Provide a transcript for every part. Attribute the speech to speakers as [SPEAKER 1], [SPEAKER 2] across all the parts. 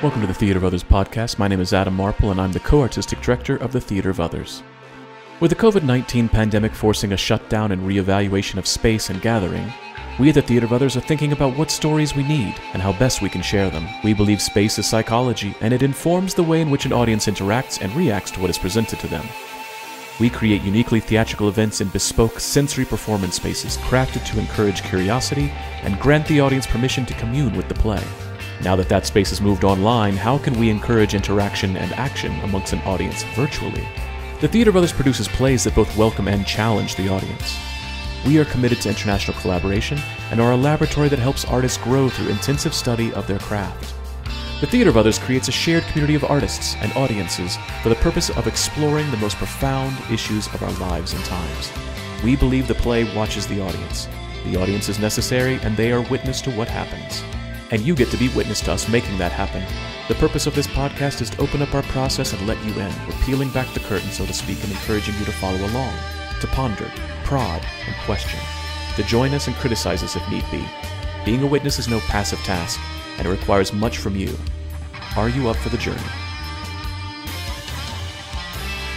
[SPEAKER 1] Welcome to the Theatre of Others podcast. My name is Adam Marple, and I'm the co-artistic director of the Theatre of Others. With the COVID-19 pandemic forcing a shutdown and reevaluation of space and gathering, we at the Theatre of Others are thinking about what stories we need and how best we can share them. We believe space is psychology, and it informs the way in which an audience interacts and reacts to what is presented to them. We create uniquely theatrical events in bespoke sensory performance spaces crafted to encourage curiosity and grant the audience permission to commune with the play. Now that that space has moved online, how can we encourage interaction and action amongst an audience virtually? The Theatre of Others produces plays that both welcome and challenge the audience. We are committed to international collaboration and are a laboratory that helps artists grow through intensive study of their craft. The Theatre of Others creates a shared community of artists and audiences for the purpose of exploring the most profound issues of our lives and times. We believe the play watches the audience. The audience is necessary, and they are witness to what happens. And you get to be witness to us making that happen. The purpose of this podcast is to open up our process and let you in. We're peeling back the curtain, so to speak, and encouraging you to follow along, to ponder, prod, and question, to join us and criticize us if need be. Being a witness is no passive task, and it requires much from you. Are you up for the journey?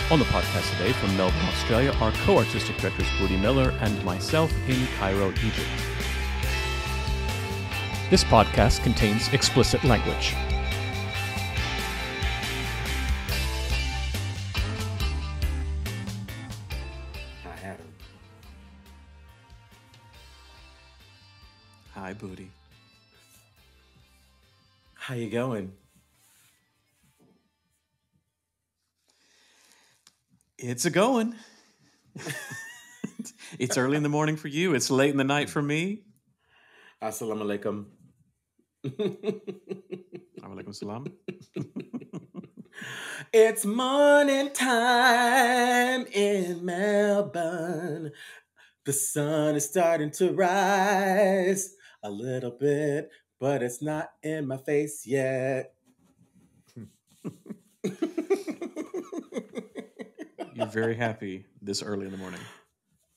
[SPEAKER 1] On the podcast today from Melbourne, Australia, are co-artistic directors Budi Miller and myself in Cairo, Egypt. This podcast contains explicit language.
[SPEAKER 2] Hi, Adam.
[SPEAKER 1] Hi, Budi.
[SPEAKER 2] How you going?
[SPEAKER 1] It's a-going. It's early in the morning for you. It's late in the night for me.
[SPEAKER 2] Assalamu alaikum.
[SPEAKER 1] Alaikum salam.
[SPEAKER 2] It's morning time in Melbourne. The sun is starting to rise a little bit, but it's not in my face yet.
[SPEAKER 1] You're very happy this early in the morning.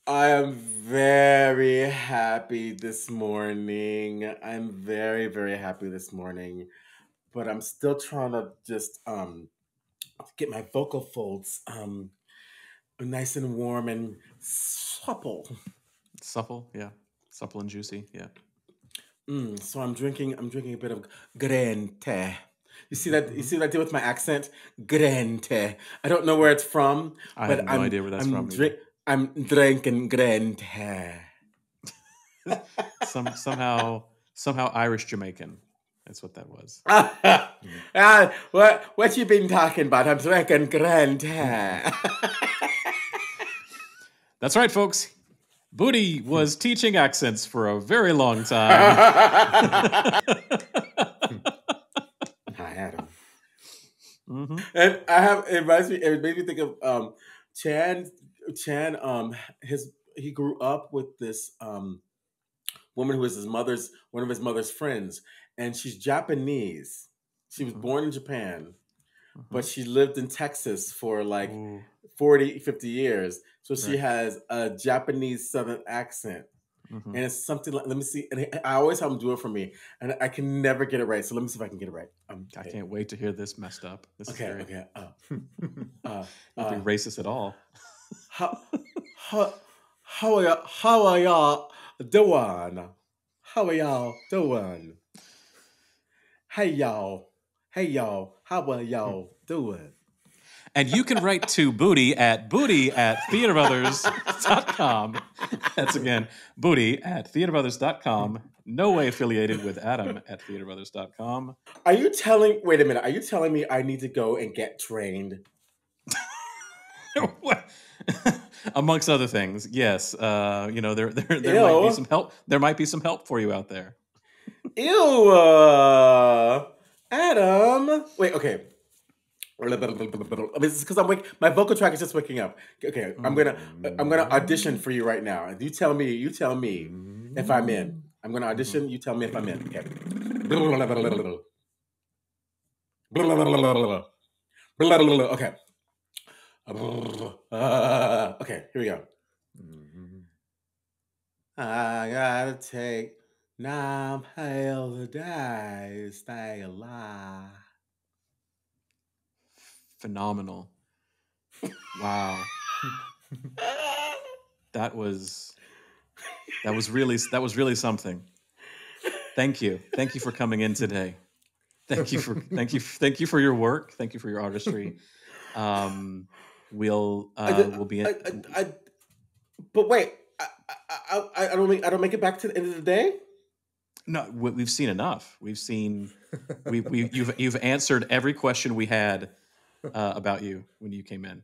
[SPEAKER 2] I am very happy this morning. I'm very, very happy this morning. But I'm still trying to just get my vocal folds nice and warm and supple.
[SPEAKER 1] Supple, yeah. Supple and juicy, yeah.
[SPEAKER 2] So I'm drinking a bit of Grente. You see that? You see what I did with my accent? Grente. I don't know where it's from,
[SPEAKER 1] I
[SPEAKER 2] but
[SPEAKER 1] have no idea where that's from.
[SPEAKER 2] I'm drinking Grente.
[SPEAKER 1] somehow Irish Jamaican. That's what that was.
[SPEAKER 2] What you been talking about? I'm drinking Grente.
[SPEAKER 1] That's right, folks. Budi was teaching accents for a very long time.
[SPEAKER 2] Hi, Adam.
[SPEAKER 1] Mm-hmm.
[SPEAKER 2] And it made me think of Chan. He grew up with this woman who was one of his mother's friends, and she's Japanese. She was born in Japan, but she lived in Texas for like 40, 50 years. So she has a Japanese Southern accent. And it's something like, let me see. And I always have them do it for me, and I can never get it right. So let me see if I can get it right.
[SPEAKER 1] I can't wait to hear this messed up. This is very,
[SPEAKER 2] okay.
[SPEAKER 1] not being racist at all.
[SPEAKER 2] How are y'all doing? How are y'all doing? Hey y'all, how are y'all doing?
[SPEAKER 1] And you can write to Budi at theaterofothers.com. That's again, Budi at theaterofothers.com. No way affiliated with Adam at theaterofothers.com.
[SPEAKER 2] Wait a minute, are you telling me I need to go and get trained?
[SPEAKER 1] What? Amongst other things, yes. There might be some help. There might be some help for you out there.
[SPEAKER 2] Ew, Adam. Wait, okay. It's because my vocal track is just waking up. Okay, I'm gonna audition for you right now. You tell me if I'm in. I'm gonna audition. You tell me if I'm in. Okay. Okay. Okay, here we go. I gotta take 9 pills a day to stay alive.
[SPEAKER 1] Phenomenal. Wow. That was really something. Thank you for coming in today. Thank you for your work. Thank you for your artistry. We'll be in.
[SPEAKER 2] But wait, I don't make it back to the end of the day.
[SPEAKER 1] No, we've seen enough. You've answered every question we had about you when you came in.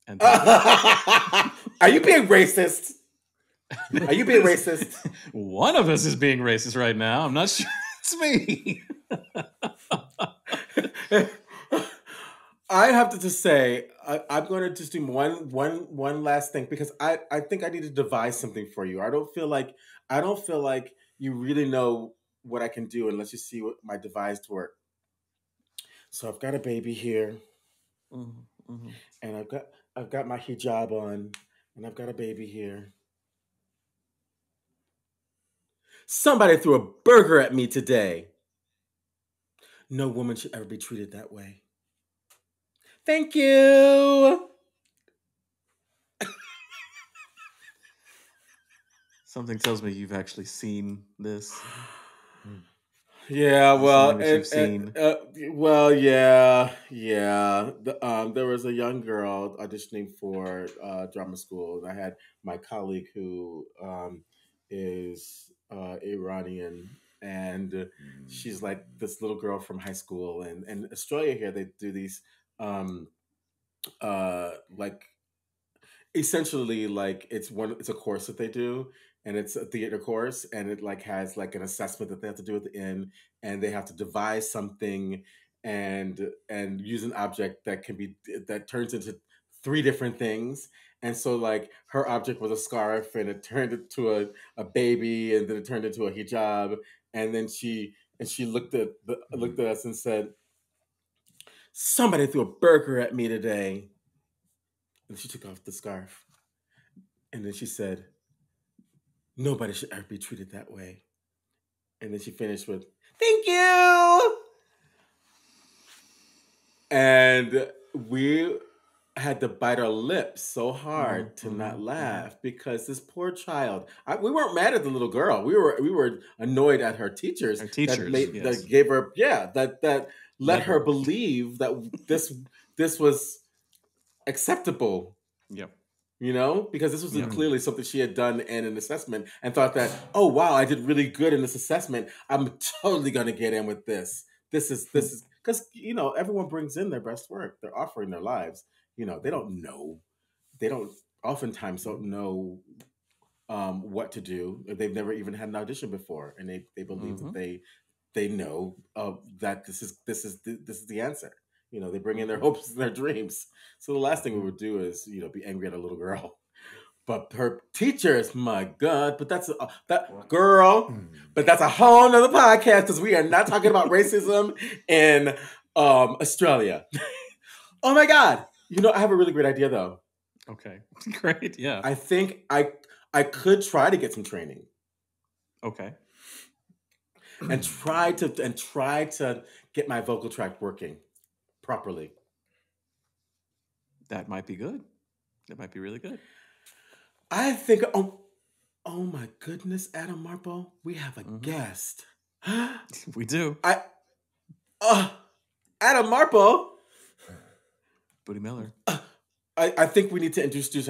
[SPEAKER 1] And
[SPEAKER 2] are you being racist? Are you being racist?
[SPEAKER 1] One of us is being racist right now. I'm not sure it's me.
[SPEAKER 2] I have to just say, I'm going to just do one last thing, because I think I need to devise something for you. I don't feel like you really know what I can do unless you see what my devised work. So I've got a baby here, and I've got my hijab on, and I've got a baby here. Somebody threw a burger at me today. No woman should ever be treated that way. Thank you.
[SPEAKER 1] Something tells me you've actually seen this.
[SPEAKER 2] Yeah, well,
[SPEAKER 1] you've seen.
[SPEAKER 2] Yeah. There was a young girl auditioning for drama school, and I had my colleague who is Iranian, and she's like this little girl from high school. And in Australia here, they do these like essentially like it's a course that they do, and it's a theater course, and it like has like an assessment that they have to do at the end, and they have to devise something and use an object that turns into 3 different things. And so like her object was a scarf, and it turned into a baby, and then it turned into a hijab, and then she looked at us and said, "Somebody threw a burger at me today." And she took off the scarf. And then she said, "Nobody should ever be treated that way." And then she finished with, "Thank you." And we had to bite our lips so hard to not laugh, because this poor child, we weren't mad at the little girl. We were annoyed at her teachers.
[SPEAKER 1] Her teachers,
[SPEAKER 2] that gave her, that let her believe that this was acceptable.
[SPEAKER 1] Yep.
[SPEAKER 2] You know, because this was clearly something she had done in an assessment, and thought that, oh wow, I did really good in this assessment. I'm totally going to get in with this. This is because everyone brings in their best work. They're offering their lives. They don't know. They oftentimes don't know what to do. They've never even had an audition before, and they believe that they know that this is the answer. They bring in their hopes and their dreams. So the last thing we would do is, be angry at a little girl. But her teachers, my God, but that's that girl. But that's a whole nother podcast, because we are not talking about racism in Australia. Oh my God. I have a really great idea though.
[SPEAKER 1] Okay. Great. Yeah.
[SPEAKER 2] I think I could try to get some training.
[SPEAKER 1] Okay.
[SPEAKER 2] And try to get my vocal tract working properly.
[SPEAKER 1] That might be good. That might be really good.
[SPEAKER 2] I think, oh my goodness, Adam Marple, we have a guest.
[SPEAKER 1] We do.
[SPEAKER 2] Adam Marple.
[SPEAKER 1] Budi Miller.
[SPEAKER 2] I think we need to introduce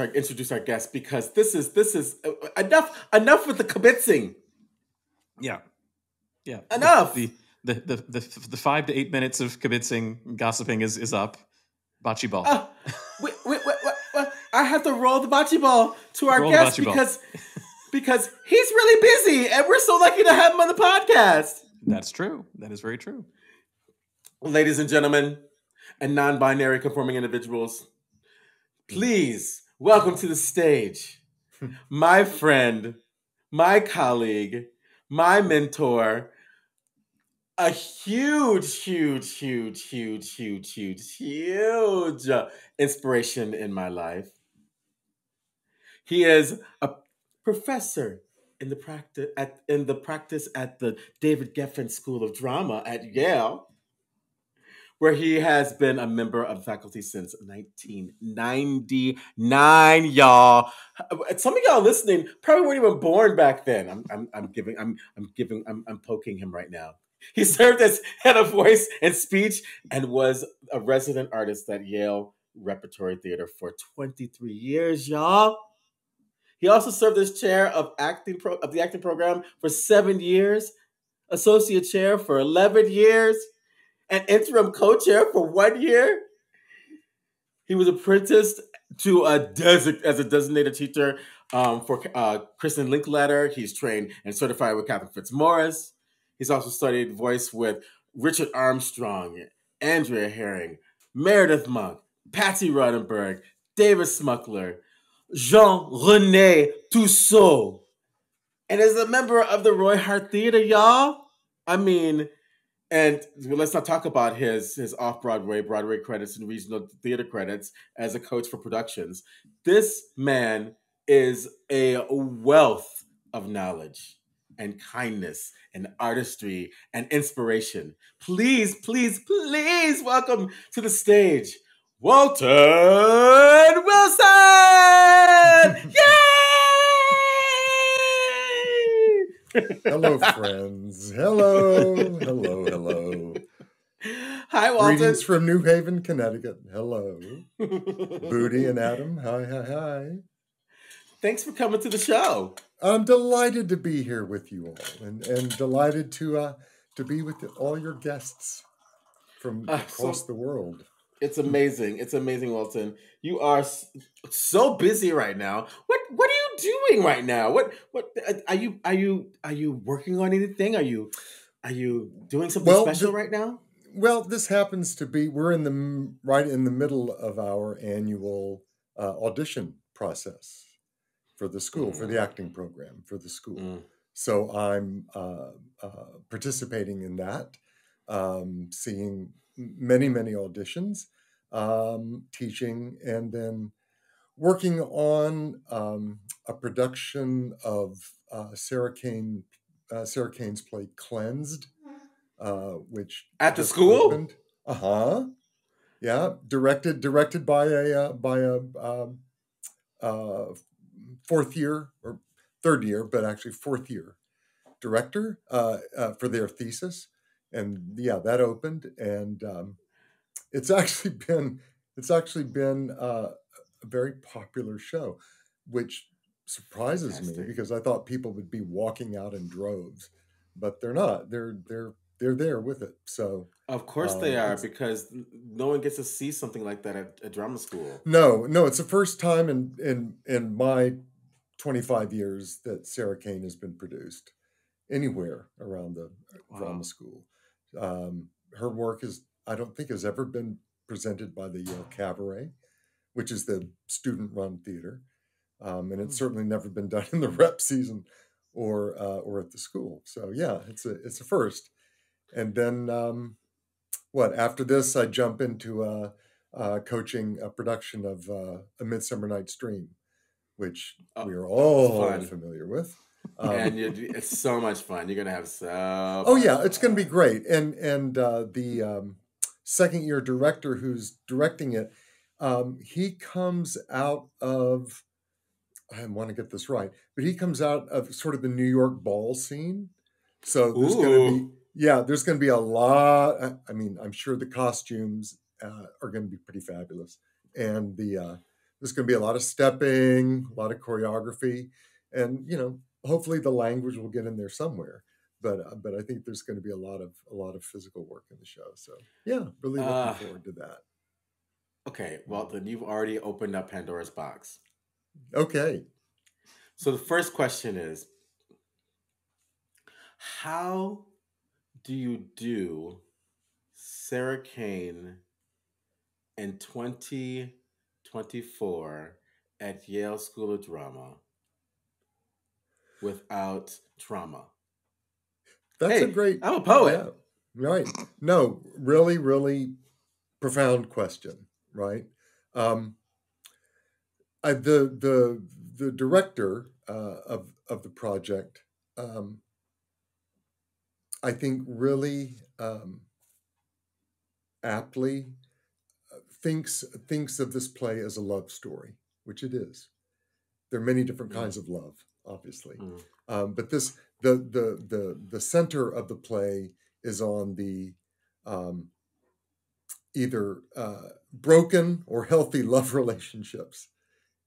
[SPEAKER 2] our guest, because this is enough with the kibitzing.
[SPEAKER 1] Yeah. Yeah.
[SPEAKER 2] Enough.
[SPEAKER 1] The 5 to 8 minutes of kibitzing gossiping is up. Bocce ball.
[SPEAKER 2] Wait, I have to roll the bocce ball to our guest, because he's really busy, and we're so lucky to have him on the podcast.
[SPEAKER 1] That's true. That is very true.
[SPEAKER 2] Ladies and gentlemen, and non-binary conforming individuals, please welcome to the stage my friend, my colleague, my mentor, a huge inspiration in my life. He is a professor in the practice at the David Geffen School of Drama at Yale, where he has been a member of faculty since 1999, y'all. Some of y'all listening probably weren't even born back then. I'm poking him right now. He served as head of voice and speech and was a resident artist at Yale Repertory Theatre for 23 years, y'all. He also served as chair of the acting program for 7 years, associate chair for 11 years, and interim co-chair for 1 year. He was apprenticed to as a designated teacher for Kristin Linklater. He's trained and certified with Catherine Fitzmaurice. He's also studied voice with Richard Armstrong, Andrea Haring, Meredith Monk, Patsy Rodenburg, David Smukler, Jean-René Toussaint, and is a member of the Roy Hart Theatre, y'all. I mean, and let's not talk about his off-Broadway, Broadway credits and regional theater credits as a coach for productions. This man is a wealth of knowledge and kindness and artistry and inspiration. Please, please, please welcome to the stage, Walton Wilson! Yay!
[SPEAKER 3] Hello, friends. Hello, hello, hello.
[SPEAKER 2] Hi, Walton.
[SPEAKER 3] Greetings from New Haven, Connecticut. Hello. Budi and Adam. Hi, hi, hi.
[SPEAKER 2] Thanks for coming to the show.
[SPEAKER 3] I'm delighted to be here with you all, and delighted to be with all your guests from across the world.
[SPEAKER 2] It's amazing. It's amazing, Walton. You are so busy right now. What are you doing right now? What are you working on anything? Are you doing something special right now?
[SPEAKER 3] Well, this happens to be right in the middle of our annual audition process for the school, for the acting program for the school. So I'm participating in that, seeing many auditions, teaching, and then working on a production of Sarah Kane's play Cleansed, which
[SPEAKER 2] at the school
[SPEAKER 3] opened. Yeah, directed by a fourth year or third year, but actually fourth year director for their thesis. And yeah, that opened, and it's actually been a very popular show, which surprises me because I thought people would be walking out in droves, but they're not. They're there with it. So
[SPEAKER 2] of course they are, because no one gets to see something like that at drama school.
[SPEAKER 3] No, it's the first time in my 25 years that Sarah Kane has been produced anywhere around the drama school. Her work I don't think has ever been presented by the Yale Cabaret, which is the student-run theater, and it's certainly never been done in the rep season or at the school. So yeah, it's a first. And then after this, I jump into coaching a production of A Midsummer Night's Dream, which we are all familiar with.
[SPEAKER 2] And it's so much fun. You're gonna have so.
[SPEAKER 3] Oh yeah, it's gonna be great. And the second year director who's directing it, he comes out of, I want to get this right, but he comes out of sort of the New York ball scene. So there's going to be a lot. I mean, I'm sure the costumes are going to be pretty fabulous, and there's going to be a lot of stepping, a lot of choreography, and hopefully the language will get in there somewhere. But I think there's going to be a lot of physical work in the show. So yeah, really looking forward to that.
[SPEAKER 2] Okay, well then you've already opened up Pandora's box.
[SPEAKER 3] Okay.
[SPEAKER 2] So the first question is, how do you do Sarah Kane in 2024 at Yale School of Drama without trauma?
[SPEAKER 3] That's a great...
[SPEAKER 2] I'm a poet.
[SPEAKER 3] Yeah, right. No, really, really profound question, right? The director of the project, I think really aptly thinks of this play as a love story, which it is. There are many different kinds of love, obviously, but this the center of the play is on the either broken or healthy love relationships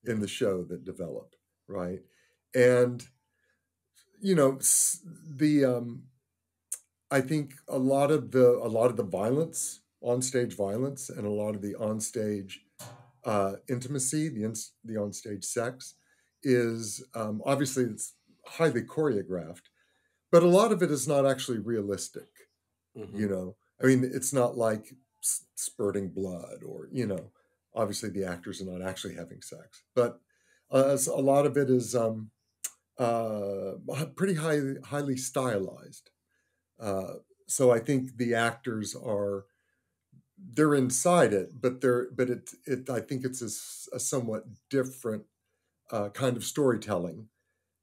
[SPEAKER 3] in the show that develop, right? And I think a lot of the violence, onstage violence, and a lot of the onstage intimacy, the onstage sex, is obviously it's highly choreographed, but a lot of it is not actually realistic. I mean, it's not like spurting blood or obviously the actors are not actually having sex, but a lot of it is pretty highly stylized. So I think the actors they're inside it, but I think it's a somewhat different kind of storytelling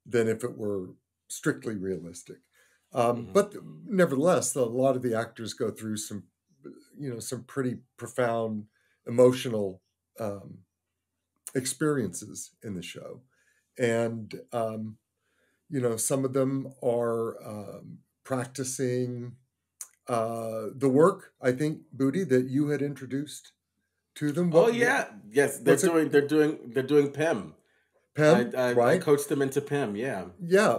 [SPEAKER 3] than if it were strictly realistic. But nevertheless, a lot of the actors go through some pretty profound emotional experiences in the show. And, some of them are practicing the work, I think, Budi, that you had introduced to them.
[SPEAKER 2] Yes, they're doing PEM.
[SPEAKER 3] PEM, right?
[SPEAKER 2] I coached them into PEM, yeah.
[SPEAKER 3] Yeah.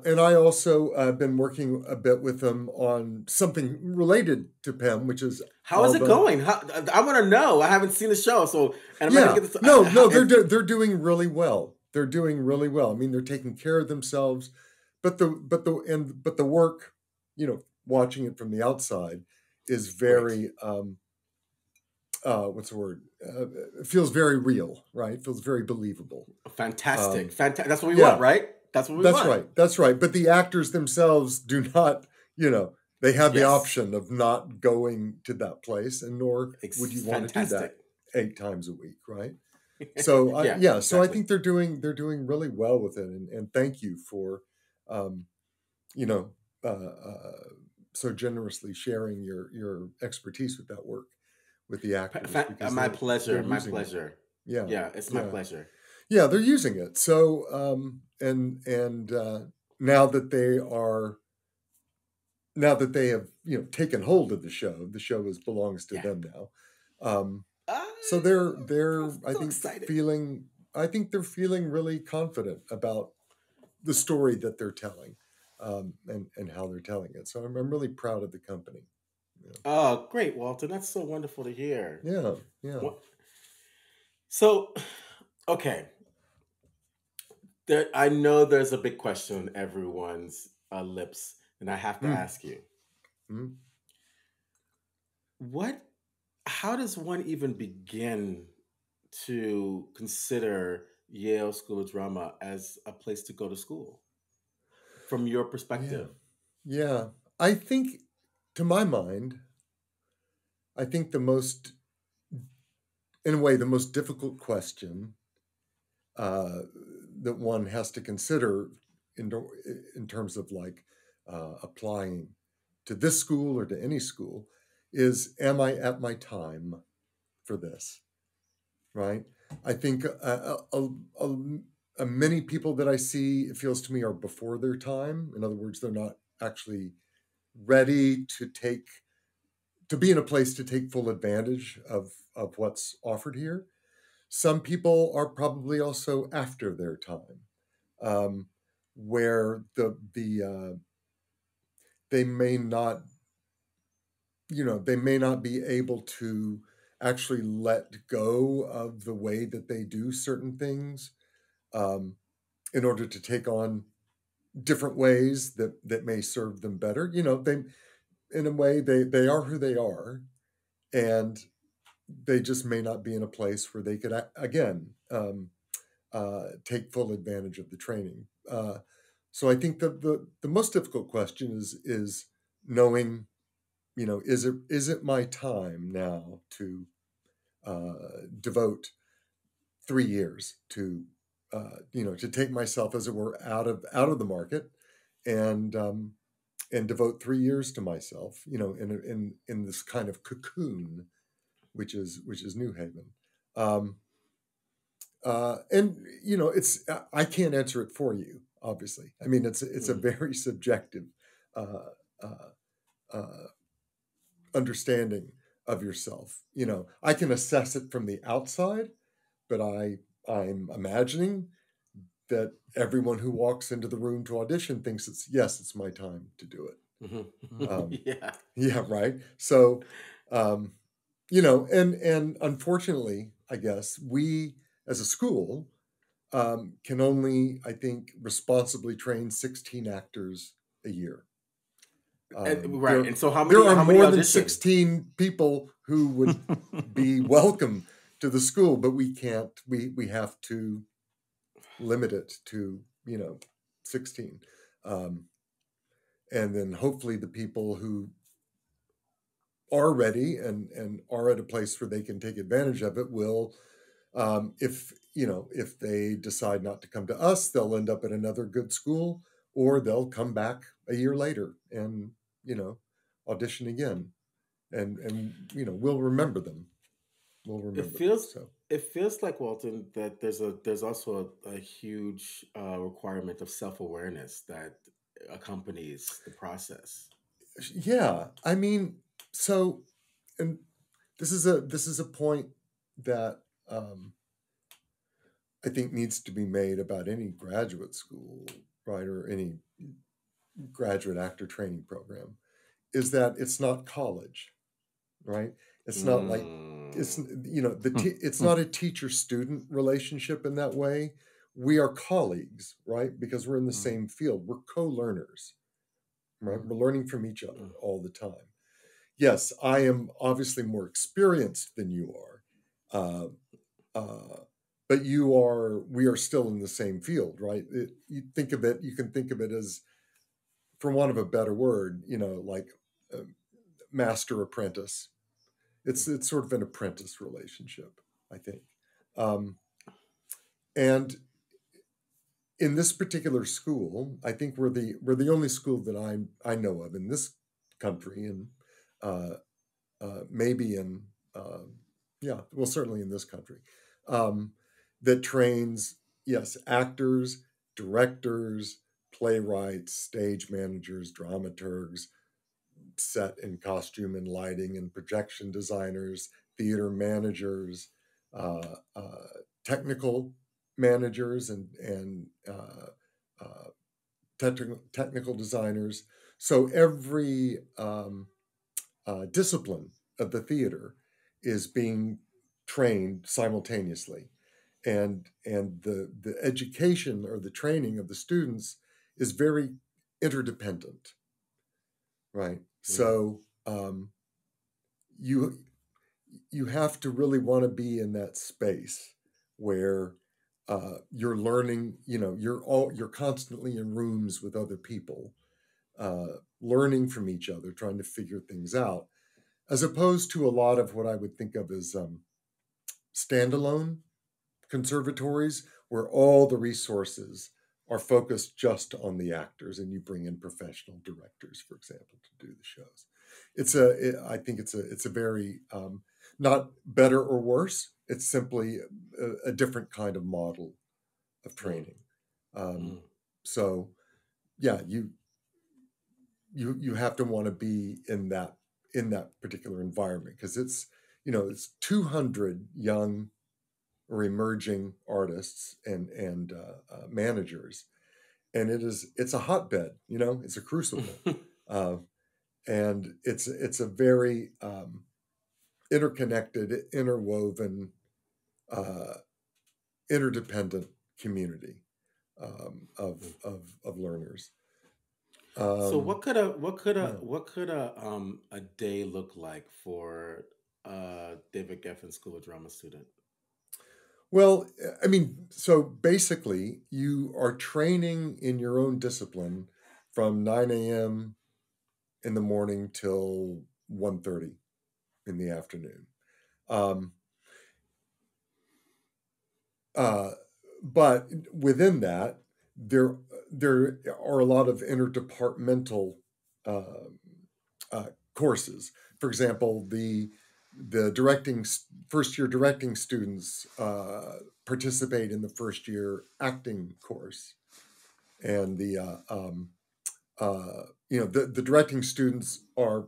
[SPEAKER 3] And I also have been working a bit with them on something related to PEM, which is...
[SPEAKER 2] How is it going? I want to know. I haven't seen the show, so...
[SPEAKER 3] They're doing really well. They're doing really well. I mean, they're taking care of themselves, but the work, watching it from the outside is very... what's the word? It feels very real, right? It feels very believable.
[SPEAKER 2] Fantastic. That's what we want, right? That's what we want.
[SPEAKER 3] That's right. But the actors themselves do not, they have the option of not going to that place, and nor would you want to do that 8 times a week, right? So so I think they're doing really well with it, and thank you for, so generously sharing your expertise with that work. With the actors.
[SPEAKER 2] My pleasure. Yeah, it's my pleasure.
[SPEAKER 3] Yeah, they're using it. So, and now that they have taken hold of the show belongs to them now. So they're I think excited. I think they're feeling really confident about the story that they're telling, and how they're telling it. So I'm really proud of the company.
[SPEAKER 2] Oh, great, Walton. That's so wonderful to hear.
[SPEAKER 3] Yeah.
[SPEAKER 2] So, okay. I know there's a big question on everyone's lips, and I have to ask you. How does one even begin to consider Yale School of Drama as a place to go to school, from your perspective?
[SPEAKER 3] Yeah. I think, to my mind, the most difficult question that one has to consider in terms of applying to this school or to any school is, am I at my time for this? Right? I think many people that I see, it feels to me, are before their time. In other words, they're not actually ready to be in a place to take full advantage of what's offered here. Some people are probably also after their time, where they may not be able to actually let go of the way that they do certain things, in order to take on different ways that may serve them better. In a way, they are who they are, and they just may not be in a place where they could, again, take full advantage of the training. So I think the most difficult question is knowing, is it my time now to devote 3 years to take myself, as it were, out of the market, and devote 3 years to myself, in this kind of cocoon, which is New Haven. And it's I can't answer it for you, obviously. I mean, it's a very subjective understanding of yourself. I can assess it from the outside, but I'm imagining that everyone who walks into the room to audition thinks it's my time to do it. Yeah, right. So, and unfortunately, I guess we as a school can only, I think, responsibly train 16 actors a year.
[SPEAKER 2] Right. And so
[SPEAKER 3] there are
[SPEAKER 2] many
[SPEAKER 3] more than
[SPEAKER 2] auditions?
[SPEAKER 3] 16 people who would be welcome to the school, but we can't. We have to limit it to 16, and then hopefully the people who are ready and are at a place where they can take advantage of it will. If they decide not to come to us, they'll end up at another good school, or they'll come back a year later and audition again, and we'll remember them.
[SPEAKER 2] It feels like, Walton, that there's also a huge requirement of self-awareness that accompanies the process.
[SPEAKER 3] Yeah, I mean, so, and this is a point that I think needs to be made about any graduate school, right, or any graduate actor training program, is that it's not college, right? It's not like it's not a teacher-student relationship in that way. We are colleagues, right? Because we're in the same field. We're co-learners, right? We're learning from each other all the time. Yes, I am obviously more experienced than you are, but we are still in the same field, right? You can think of it as, for want of a better word, like master apprentice. It's sort of an apprentice relationship, I think. And in this particular school, I think we're the only school that I know of in this country, and maybe in certainly in this country, that trains, yes, actors, directors, playwrights, stage managers, dramaturgs, set and costume and lighting and projection designers, theater managers, technical managers, and technical designers. So every discipline of the theater is being trained simultaneously, and the education or the training of the students is very interdependent, right? So you have to really want to be in that space where you're learning. You're constantly in rooms with other people, learning from each other, trying to figure things out, as opposed to a lot of what I would think of as standalone conservatories, where all the resources are focused just on the actors, and you bring in professional directors, for example, to do the shows. I think it's a very not better or worse. It's simply a different kind of model of training. So, yeah, you have to want to be in that particular environment, because it's 200 young or emerging artists and managers, and it's a hotbed. It's a crucible, and it's a very interconnected, interwoven, interdependent community of learners.
[SPEAKER 2] So what could a day look like for David Geffen School of Drama student?
[SPEAKER 3] Well, I mean, so basically, you are training in your own discipline from 9 a.m. in the morning till 1:30 in the afternoon. But within that, there are a lot of interdepartmental courses. For example, the first year directing students participate in the first year acting course, and the directing students are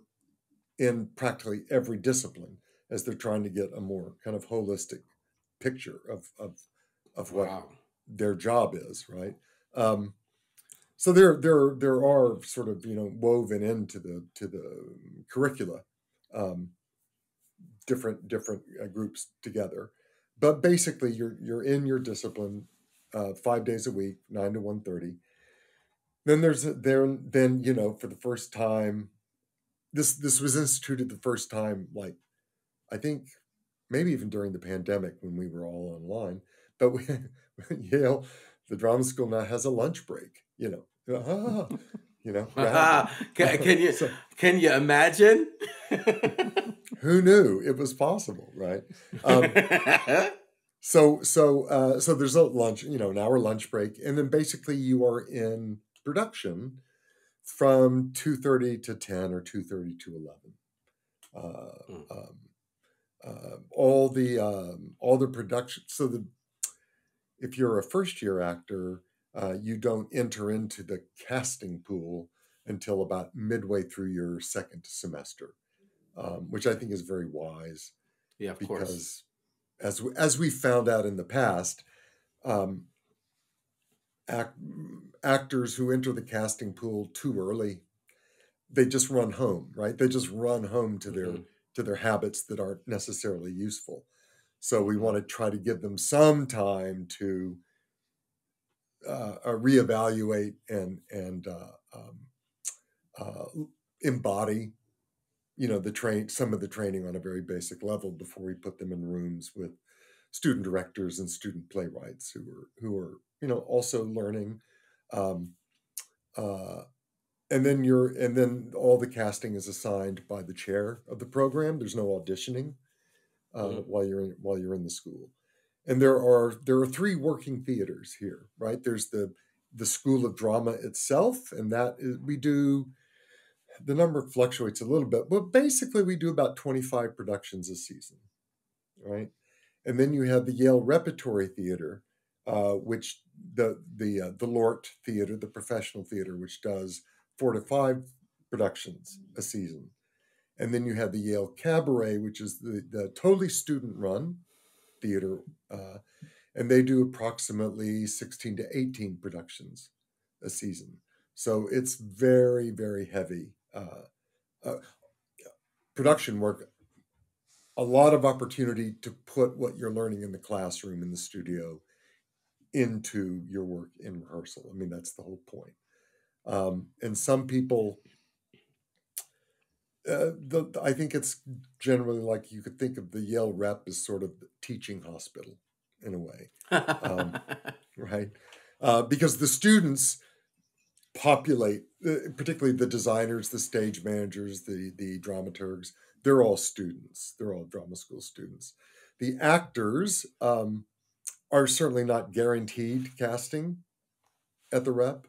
[SPEAKER 3] in practically every discipline as they're trying to get a more kind of holistic picture of what their job is, right? So there are sort of woven into the curricula different groups together, but basically you're in your discipline 5 days a week, 9 to 1:30. Then for the first time, this was instituted the first time, like I think maybe even during the pandemic when we were all online. But Yale, the drama school now has a lunch break.
[SPEAKER 2] Can you imagine?
[SPEAKER 3] Who knew it was possible, right? So there's a lunch, an hour lunch break, and then basically you are in production from 2:30 to 10 or 2:30 to 11. All the production. So if you're a first year actor, you don't enter into the casting pool until about midway through your second semester, which I think is very wise.
[SPEAKER 2] Yeah, of course.
[SPEAKER 3] Because as we found out in the past, actors who enter the casting pool too early, they just run home, right? They just run home to their habits that aren't necessarily useful. So we want to try to give them some time to reevaluate and embody, some of the training on a very basic level before we put them in rooms with student directors and student playwrights who are also learning. And then all the casting is assigned by the chair of the program. There's no auditioning while you're in the school. And there are 3 working theaters here, right? There's the School of Drama itself, and we do, the number fluctuates a little bit, but basically we do about 25 productions a season, right? And then you have the Yale Repertory Theatre, which the LORT Theater, the professional theater, which does 4 to 5 productions a season. And then you have the Yale Cabaret, which is the totally student-run theater, and they do approximately 16 to 18 productions a season. So it's very, very heavy production work. A lot of opportunity to put what you're learning in the classroom, in the studio, into your work in rehearsal. I mean, that's the whole point. And some people, I think it's generally like you could think of the Yale Rep as sort of the teaching hospital in a way, right? Because the students populate, particularly the designers, the stage managers, the dramaturgs, they're all students. They're all drama school students. The actors are certainly not guaranteed casting at the Rep.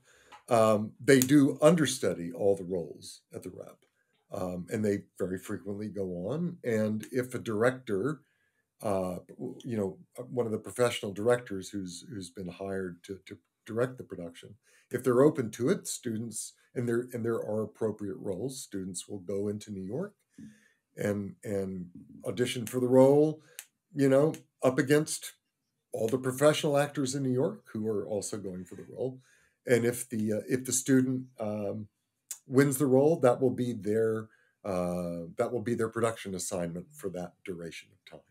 [SPEAKER 3] They do understudy all the roles at the Rep. And they very frequently go on. And if a director, one of the professional directors who's been hired to direct the production, if they're open to it, students, and there are appropriate roles, students will go into New York and audition for the role, up against all the professional actors in New York who are also going for the role. And if the student wins the role, that will be their production assignment for that duration of time.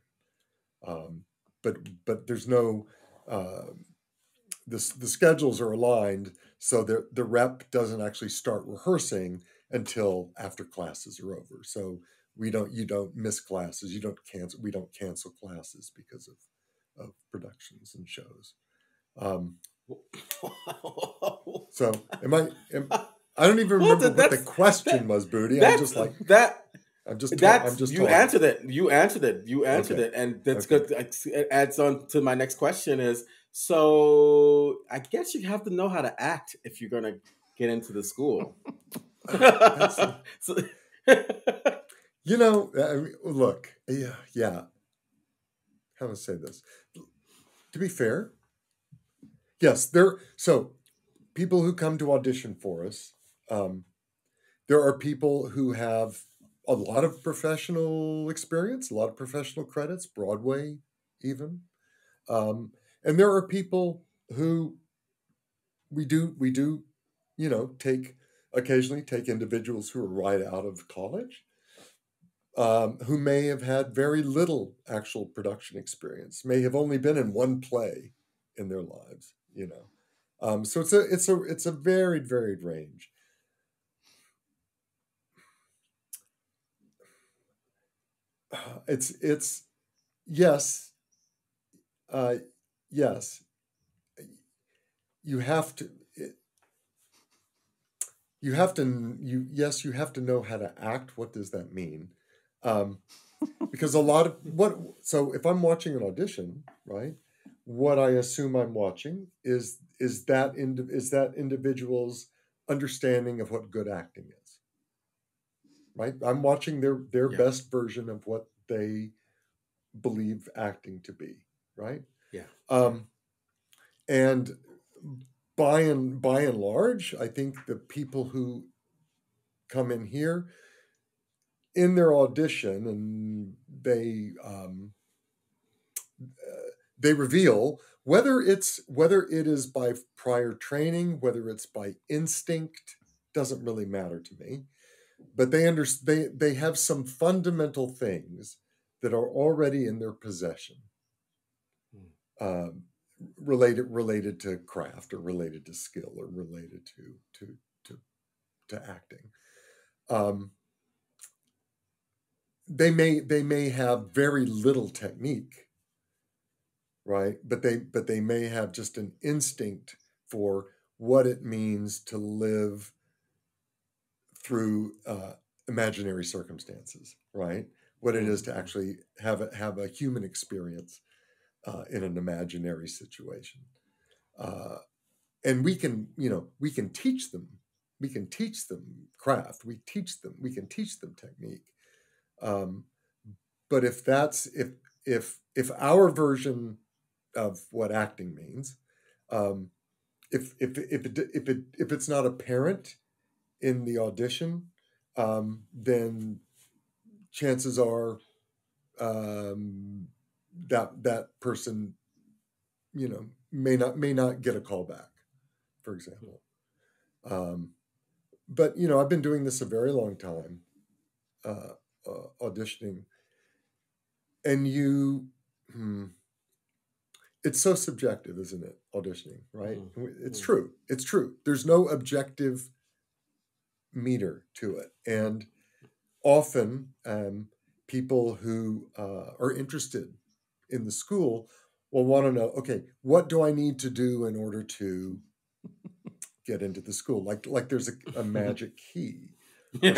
[SPEAKER 3] But there's no the schedules are aligned so the Rep doesn't actually start rehearsing until after classes are over. So you don't miss classes. We don't cancel classes because of productions and shows. So I don't even remember what the question was, Budi. I'm just like that.
[SPEAKER 2] You answered it, and that's good. It adds on to my next question is, so I guess you have to know how to act if you're going to get into the school.
[SPEAKER 3] You know, I mean, look, yeah. How to say this? To be fair, yes, so people who come to audition for us, there are people who have a lot of professional experience, a lot of professional credits, Broadway even. And there are people who we do, you know, occasionally take individuals who are right out of college, who may have had very little actual production experience, may have only been in one play in their lives, you know. So it's a varied range. It's yes, yes. You have to. You have to. You have to know how to act. What does that mean? Because a lot of so if I'm watching an audition, right, what I assume I'm watching is that individual's understanding of what good acting is, right? I'm watching their best version of what they believe acting to be, right? And by and large, I think the people who come in here in their audition and they reveal whether it is by prior training, whether it's by instinct, doesn't really matter to me. But they have some fundamental things that are already in their possession, related to craft or related to skill or related to acting. They may have very little technique, right? But they may have just an instinct for what it means to live through imaginary circumstances, right? What it is to actually have a human experience in an imaginary situation, and we can teach them. We can teach them craft. We can teach them technique. But if our version of what acting means, if it's not apparent in the audition, then chances are that person, may not get a call back, for example. But I've been doing this a very long time, auditioning, and it's so subjective, isn't it? Auditioning, right? It's true. It's true. There's no objective meter to it, and often people who are interested in the school will want to know, okay, what do I need to do in order to get into the school? Like there's a magic key or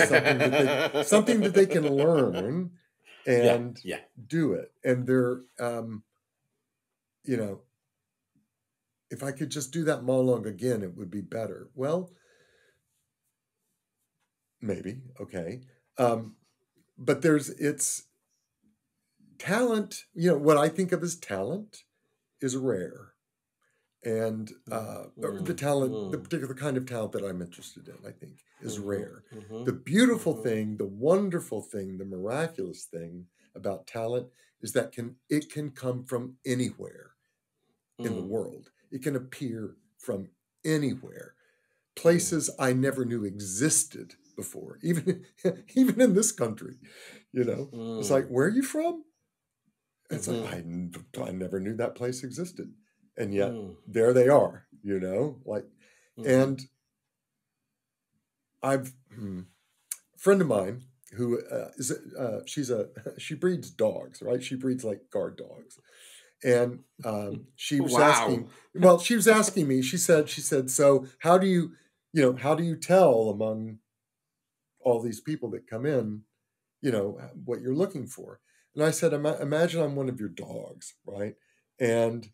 [SPEAKER 3] something that they can learn and do it. And they're, if I could just do that monologue again, it would be better. Well, maybe, okay. But it's talent, what I think of as talent is rare. And the particular kind of talent that I'm interested in, I think, is rare. The beautiful thing, the wonderful thing, the miraculous thing about talent is that it can come from anywhere in the world. It can appear from anywhere. Places I never knew existed before, even in this country. It's like, where are you from? It's like, I never knew that place existed. And yet there they are, and I've a friend of mine who she breeds dogs, right? She breeds like guard dogs. And she was asking me, she said, so how do you tell among all these people that come in, what you're looking for? And I said, imagine I'm one of your dogs, right? And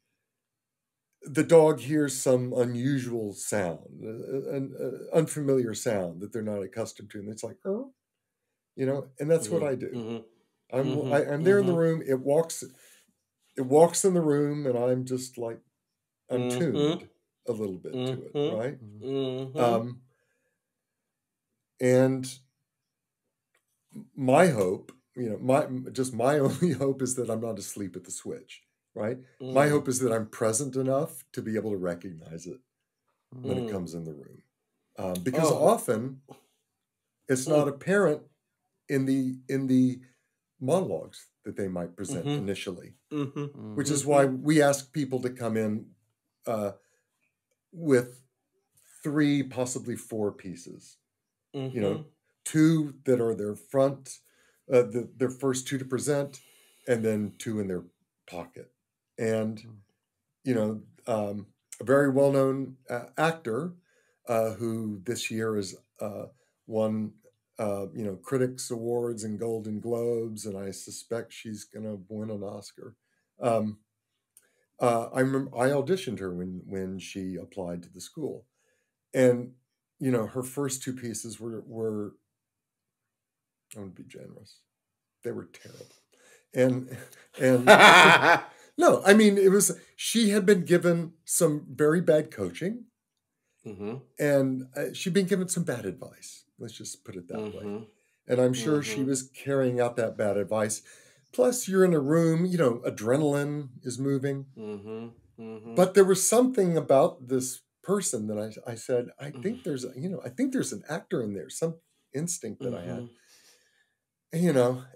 [SPEAKER 3] the dog hears some unusual sound, an unfamiliar sound that they're not accustomed to, and it's like, oh, and that's what I do. I'm there in the room. It walks in the room, and I'm just like, I'm tuned a little bit to it, right? And my hope, my only hope is that I'm not asleep at the switch, right? My hope is that I'm present enough to be able to recognize it when it comes in the room, because often it's not apparent in the monologues that they might present initially, which is why we ask people to come in with 3, possibly 4 pieces, 2 that are their front, their first 2 to present, and then 2 in their pocket. And, a very well-known actor who this year has won, Critics Awards and Golden Globes, and I suspect she's going to win an Oscar. I auditioned her when she applied to the school, and her first 2 pieces were I'm going to be generous, they were terrible, and no, I mean, she had been given some very bad coaching, and she'd been given some bad advice. Let's just put it that way. And I'm sure she was carrying out that bad advice. Plus, you're in a room, adrenaline is moving. But there was something about this person that I said, I think there's an actor in there, some instinct that I had.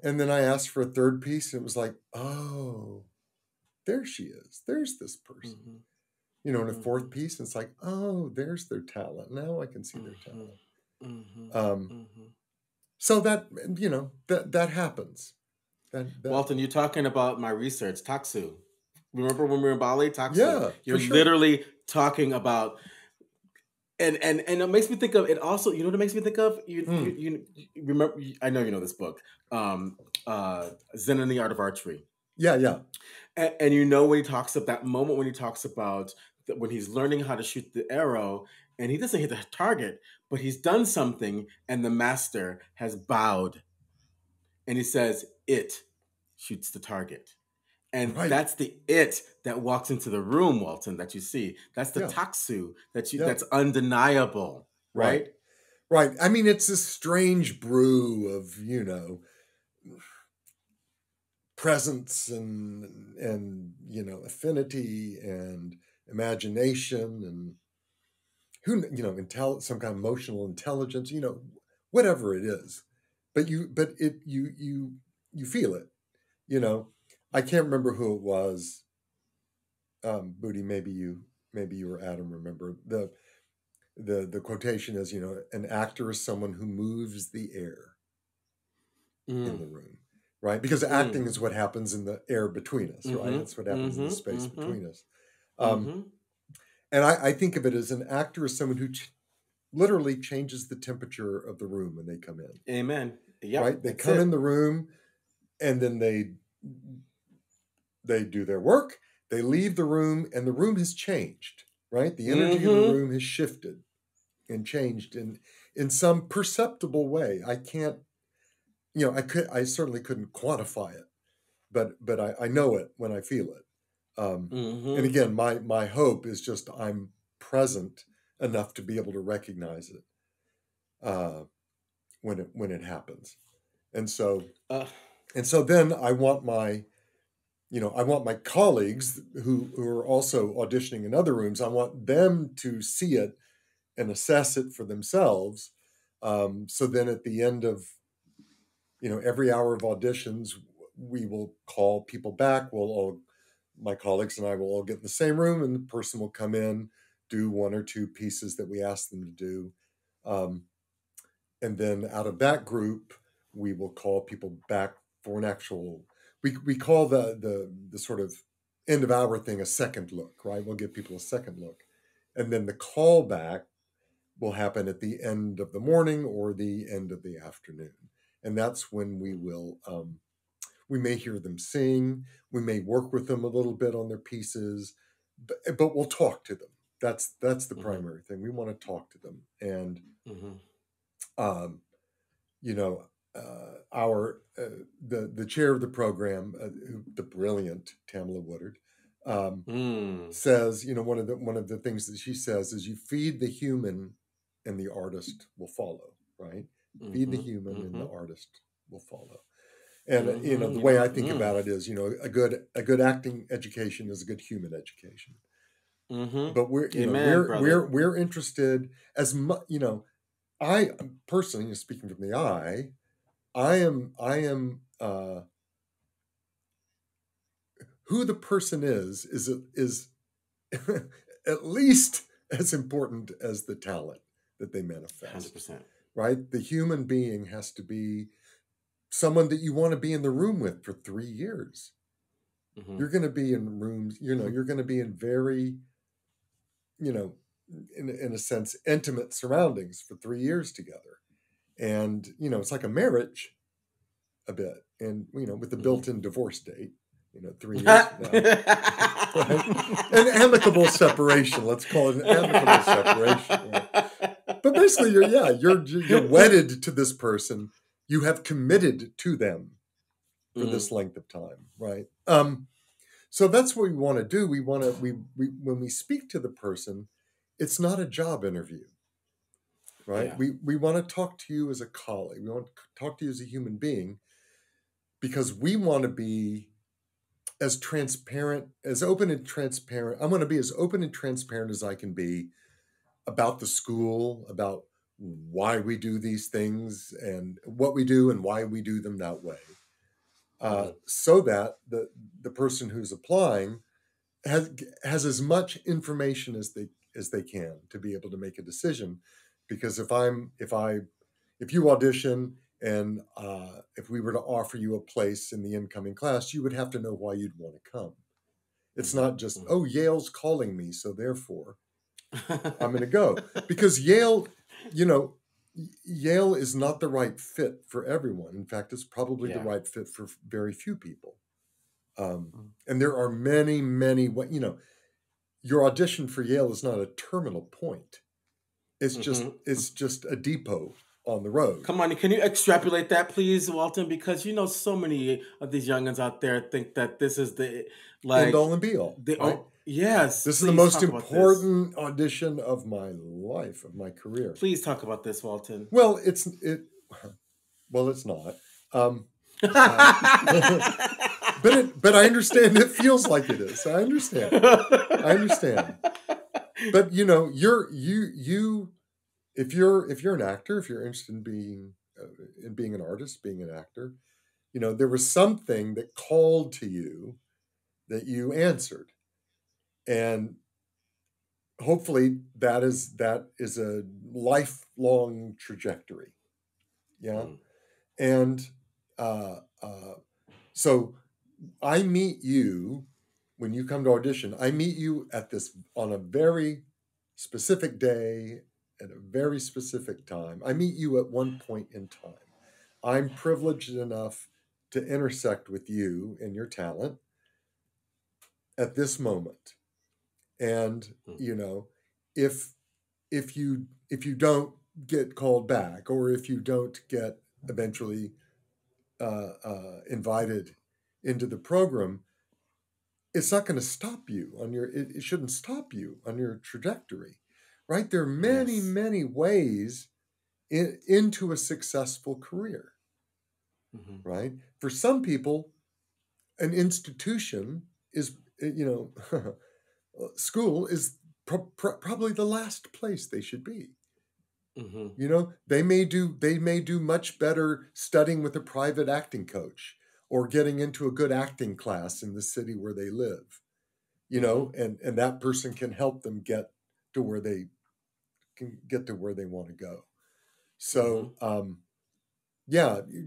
[SPEAKER 3] And then I asked for a 3rd piece, and it was like, oh, there she is. There's this person. And a 4th piece, and it's like, oh, there's their talent. Now I can see their talent. So that, that happens.
[SPEAKER 2] Walton, you're talking about my research, Taksu. Remember when we were in Bali? Taksu.
[SPEAKER 3] Yeah,
[SPEAKER 2] you're literally talking about, and it makes me think of it. Also, what it makes me think of? You remember? I know you know this book, Zen and the Art of Archery.
[SPEAKER 3] Yeah.
[SPEAKER 2] And when he talks about that moment when he talks about when he's learning how to shoot the arrow, and he doesn't hit the target, but he's done something, and the master has bowed, and he says, "It shoots the target." And that's the it that walks into the room, Walton, that you see. That's the taksu that's undeniable, right?
[SPEAKER 3] Right. I mean, it's a strange brew of, presence and affinity and imagination and some kind of emotional intelligence, whatever it is. But you feel it, I can't remember who it was. Budi, maybe you or Adam remember. The quotation is, an actor is someone who moves the air in the room, right? Because acting is what happens in the air between us, right? That's what happens in the space between us. And I think of it as an actor as someone who literally changes the temperature of the room when they come in.
[SPEAKER 2] Amen. Yeah.
[SPEAKER 3] Right? They come in the room, and then they do their work. They leave the room, and the room has changed, right? The energy of the room has shifted and changed in some perceptible way. I can't, I certainly couldn't quantify it, but I know it when I feel it. And again, my hope is just I'm present enough to be able to recognize it when it happens. And so then I want my colleagues who are also auditioning in other rooms, I want them to see it and assess it for themselves. So then at the end of, every hour of auditions, we will call people back. My colleagues and I will all get in the same room, and the person will come in, do 1 or 2 pieces that we ask them to do. And then out of that group, we will call people back for an actual, we call the sort of end of hour thing a second look, right? We'll give people a second look. And then the callback will happen at the end of the morning or the end of the afternoon. And that's when we will, we may hear them sing. We may work with them a little bit on their pieces. but we'll talk to them. That's the primary thing. We want to talk to them. And, you know, the chair of the program, the brilliant Tamala Woodard, says, you know, one of the things that she says is, you feed the human and the artist will follow, right? Feed the human and the artist will follow. And you know, the way I think about it is, you know, a good acting education is a good human education. But we're interested as much, you know, I personally, speaking from the I am who the person is at least as important as the talent that they manifest.
[SPEAKER 2] 100%.
[SPEAKER 3] Right? The human being has to be someone that you want to be in the room with for 3 years. You're going to be in rooms, you know, you're going to be in very, you know, in a sense, intimate surroundings for 3 years together. And, you know, it's like a marriage a bit. And, you know, with the built-in divorce date, you know, 3 years from now. Right? An amicable separation. Let's call it an amicable separation. Right? But basically, you're wedded to this person. You have committed to them for this length of time, right? So that's what we want to do. We when we speak to the person, it's not a job interview, right?
[SPEAKER 2] Yeah.
[SPEAKER 3] We want to talk to you as a colleague. We want to talk to you as a human being, because we want to be as transparent, as open and transparent. I want to be as open and transparent as I can be about the school, about why we do these things and what we do and why we do them that way. So that the person who's applying has as much information as they can to be able to make a decision. Because if you audition and if we were to offer you a place in the incoming class, you would have to know why you'd want to come. It's not just, oh, Yale's calling me, so therefore I'm going to go. Because Yale, you know, Yale is not the right fit for everyone. In fact, it's probably the right fit for very few people. And there are many, you know, your audition for Yale is not a terminal point. It's just a depot on the road.
[SPEAKER 2] Come on, can you extrapolate that, please, Walton? Because, you know, so many of these youngins out there think that this is the
[SPEAKER 3] end all and be all.
[SPEAKER 2] Right? This
[SPEAKER 3] is the most important audition of my life, of my career.
[SPEAKER 2] Please talk about this, Walton.
[SPEAKER 3] Well, it's not. But I understand it feels like it is. I understand. But you know, if you're an actor, if you're interested in being an artist, being an actor, you know, there was something that called to you that you answered. And hopefully that is a lifelong trajectory. Yeah. And so I meet you when you come to audition. I meet you on a very specific day at a very specific time. I meet you at one point in time. I'm privileged enough to intersect with you and your talent at this moment. And, you know, if you don't get called back, or if you don't get eventually invited into the program, it's not going to stop you on it shouldn't stop you on your trajectory, right? There are many ways into a successful career, right? For some people, an institution is, you know, school is probably the last place they should be. You know, they may do much better studying with a private acting coach or getting into a good acting class in the city where they live, you know, and that person can help them get to where they want to go. So,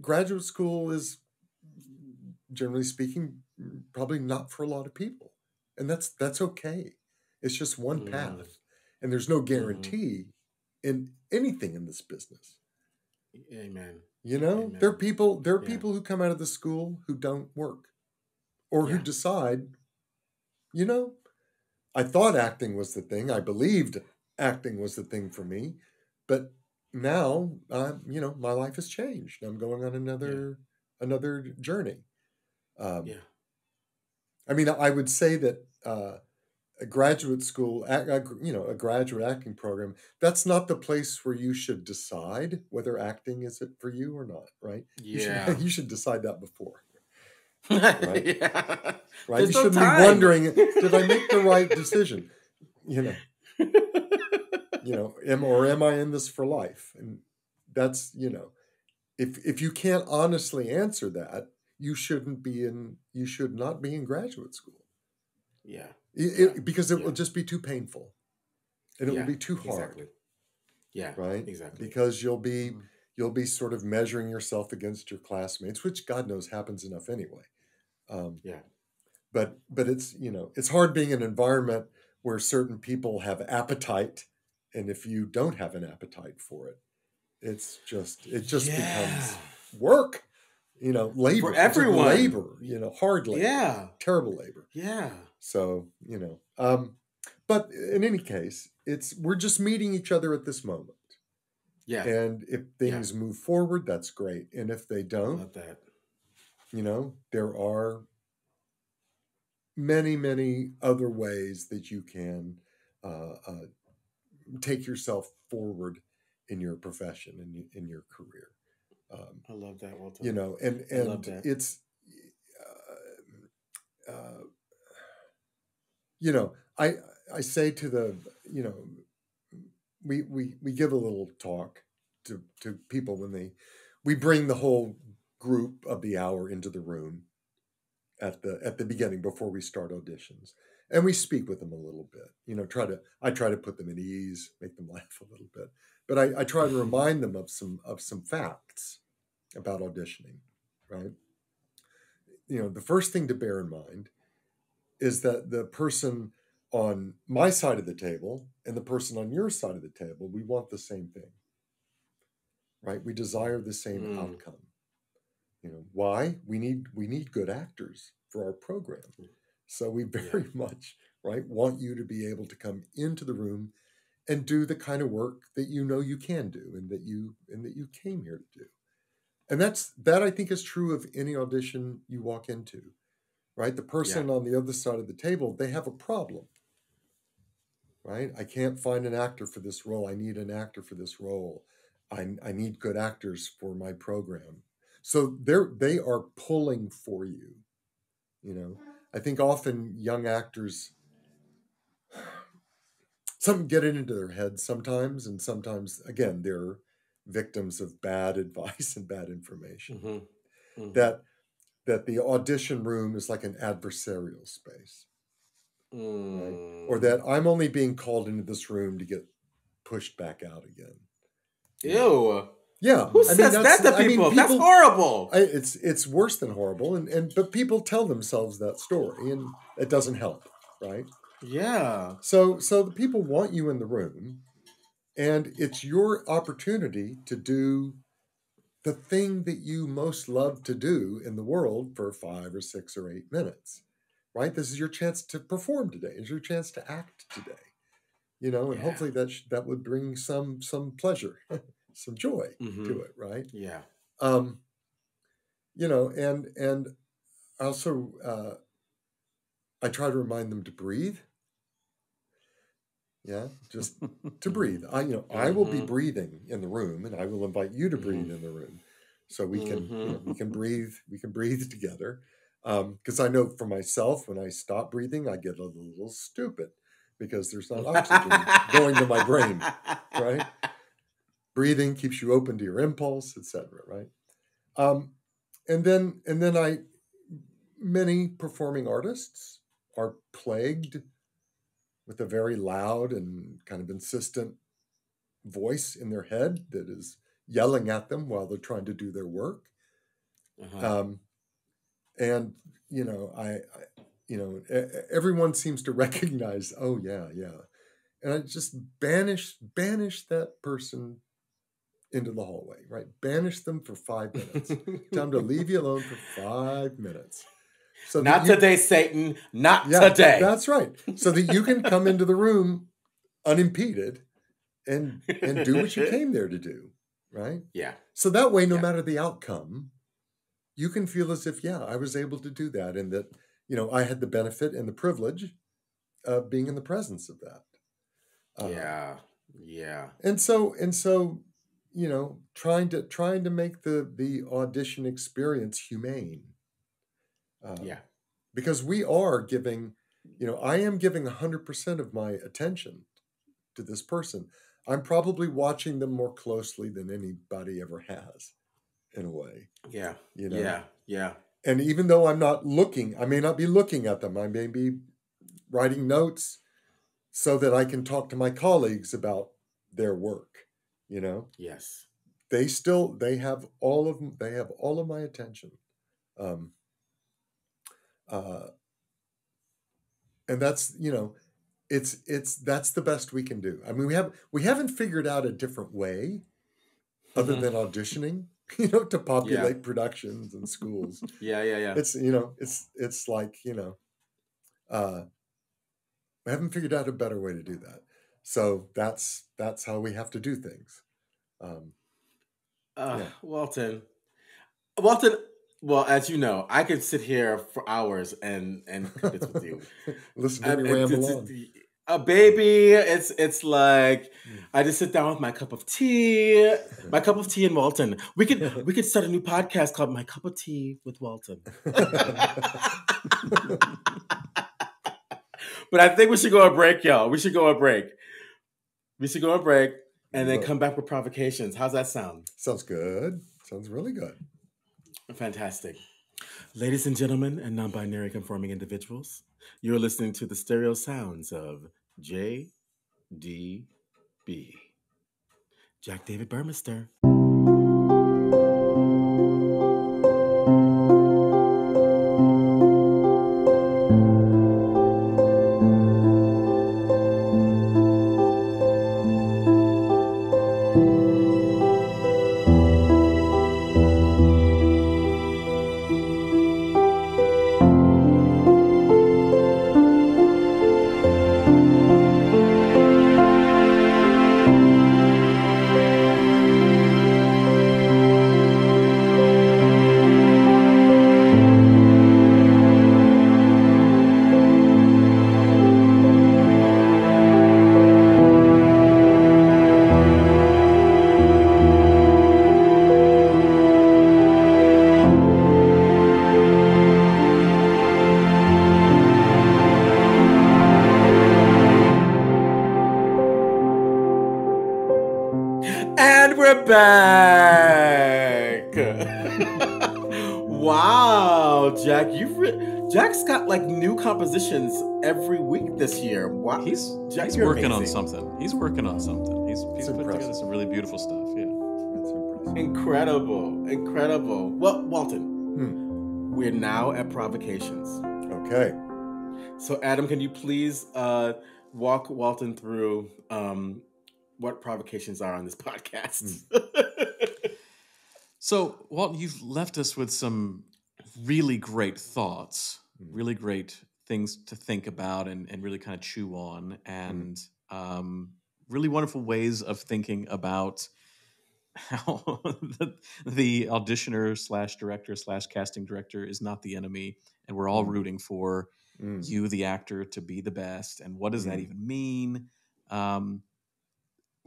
[SPEAKER 3] graduate school is, generally speaking, probably not for a lot of people. And that's okay. It's just one path. And there's no guarantee in anything in this business.
[SPEAKER 2] Amen.
[SPEAKER 3] You know, there are people who come out of the school who don't work, or who decide, you know, I thought acting was the thing. I believed acting was the thing for me, but now, my life has changed. I'm going on another journey. I mean, I would say that a graduate school, a graduate acting program, that's not the place where you should decide whether acting is it for you or not, right?
[SPEAKER 2] Yeah.
[SPEAKER 3] You should decide that before. Right?
[SPEAKER 2] Yeah.
[SPEAKER 3] Right?
[SPEAKER 2] There's
[SPEAKER 3] You
[SPEAKER 2] no
[SPEAKER 3] shouldn't
[SPEAKER 2] time.
[SPEAKER 3] be wondering, did I make the right decision? Am I in this for life? And that's, if you can't honestly answer that, you should not be in graduate school.
[SPEAKER 2] Yeah.
[SPEAKER 3] Because it will just be too painful. And it will be too hard.
[SPEAKER 2] Exactly. Yeah.
[SPEAKER 3] Right?
[SPEAKER 2] Exactly.
[SPEAKER 3] Because you'll be sort of measuring yourself against your classmates, which God knows happens enough anyway. But it's, it's hard being in an environment where certain people have appetite, and if you don't have an appetite for it, it just becomes work, labor
[SPEAKER 2] for everyone.
[SPEAKER 3] Labor, hard labor, terrible labor.
[SPEAKER 2] Yeah.
[SPEAKER 3] So, but in any case, we're just meeting each other at this moment.
[SPEAKER 2] Yeah.
[SPEAKER 3] And if things move forward, that's great. And if they don't,
[SPEAKER 2] Love that.
[SPEAKER 3] There are many, many other ways that you can take yourself forward in your profession and in your career.
[SPEAKER 2] I love that, Walton.
[SPEAKER 3] And
[SPEAKER 2] I love that.
[SPEAKER 3] It's, I say to the, we give a little talk to people when we bring the whole group of the hour into the room at the beginning before we start auditions, and we speak with them a little bit. I try to put them at ease, make them laugh a little bit, but I try to remind them of some facts about auditioning, right? The first thing to bear in mind is that the person on my side of the table and the person on your side of the table, we want the same thing, right? We desire the same outcome. Why? We need good actors for our program. So we very much, right, want you to be able to come into the room and do the kind of work that you can do and that you came here to do. And that I think is true of any audition you walk into, right? The person on the other side of the table, they have a problem, right? I can't find an actor for this role. I need an actor for this role. I need good actors for my program. So they are pulling for you. I think often young actors, some get it into their heads sometimes, and sometimes, again, they're victims of bad advice and bad information. That the audition room is like an adversarial space, right? Or that I'm only being called into this room to get pushed back out again.
[SPEAKER 2] Ew.
[SPEAKER 3] Yeah.
[SPEAKER 2] Who says that to people? That's horrible.
[SPEAKER 3] It's worse than horrible, but people tell themselves that story, and it doesn't help, right?
[SPEAKER 2] Yeah.
[SPEAKER 3] So the people want you in the room, and it's your opportunity to do the thing that you most love to do in the world for 5 or 6 or 8 minutes, right? This is your chance to perform today. It's your chance to act today, and hopefully that would bring some pleasure, some joy to it, right?
[SPEAKER 2] Yeah.
[SPEAKER 3] And also I try to remind them to breathe. Yeah, just to breathe. I will be breathing in the room, and I will invite you to breathe in the room, so we can we can breathe together. Because I know for myself, when I stop breathing, I get a little stupid because there's not oxygen going to my brain, right? Breathing keeps you open to your impulse, etc. Right? And then many performing artists are plagued with a very loud and kind of insistent voice in their head that is yelling at them while they're trying to do their work. And everyone seems to recognize, oh yeah, and I just banish that person into the hallway, right? Banish them for 5 minutes. Tell them to leave you alone for 5 minutes. So
[SPEAKER 2] not today, Satan. Not today.
[SPEAKER 3] That's right. So that you can come into the room unimpeded and do what you came there to do, right?
[SPEAKER 2] Yeah.
[SPEAKER 3] So that way, no matter the outcome, you can feel as if, I was able to do that, and that, I had the benefit and the privilege of being in the presence of that.
[SPEAKER 2] Yeah.
[SPEAKER 3] And so, trying to make the audition experience humane. Because we are giving, I am giving 100% of my attention to this person. I'm probably watching them more closely than anybody ever has, in a way.
[SPEAKER 2] Yeah. Yeah.
[SPEAKER 3] And even though I'm not looking, I may not be looking at them. I may be writing notes so that I can talk to my colleagues about their work,
[SPEAKER 2] Yes.
[SPEAKER 3] They have all of my attention. And that's, that's the best we can do. I mean, we haven't figured out a different way other than auditioning, to populate productions and schools.
[SPEAKER 2] Yeah.
[SPEAKER 3] It's, it's like, we haven't figured out a better way to do that. So that's how we have to do things.
[SPEAKER 2] Walton. Well, as you know, I could sit here for hours and converse with you.
[SPEAKER 3] Listen to me ramble on.
[SPEAKER 2] Baby, it's like I just sit down with my cup of tea and Walton. We could start a new podcast called My Cup of Tea with Walton. But I think we should go on break, y'all. We should go on break and then come back with provocations. How's that sound?
[SPEAKER 3] Sounds good. Sounds really good.
[SPEAKER 2] Fantastic. Ladies and gentlemen and non-binary conforming individuals, you're listening to the stereo sounds of JDB. Jack David Burmester. Back. Wow, Jack, Jack's got like new compositions every week this year. Wow,
[SPEAKER 1] he's working on something. He's working on something. He's put together some really beautiful stuff. Yeah,
[SPEAKER 3] that's impressive.
[SPEAKER 2] Incredible. Well, Walton, we're now at provocations.
[SPEAKER 3] Okay.
[SPEAKER 2] So, Adam, can you please walk Walton through what provocations are on this podcast?
[SPEAKER 1] So, Walton, you've left us with some really great thoughts, really great things to think about and really kind of chew on, and really wonderful ways of thinking about how the auditioner / director / casting director is not the enemy, and we're all rooting for you, the actor, to be the best. And what does that even mean?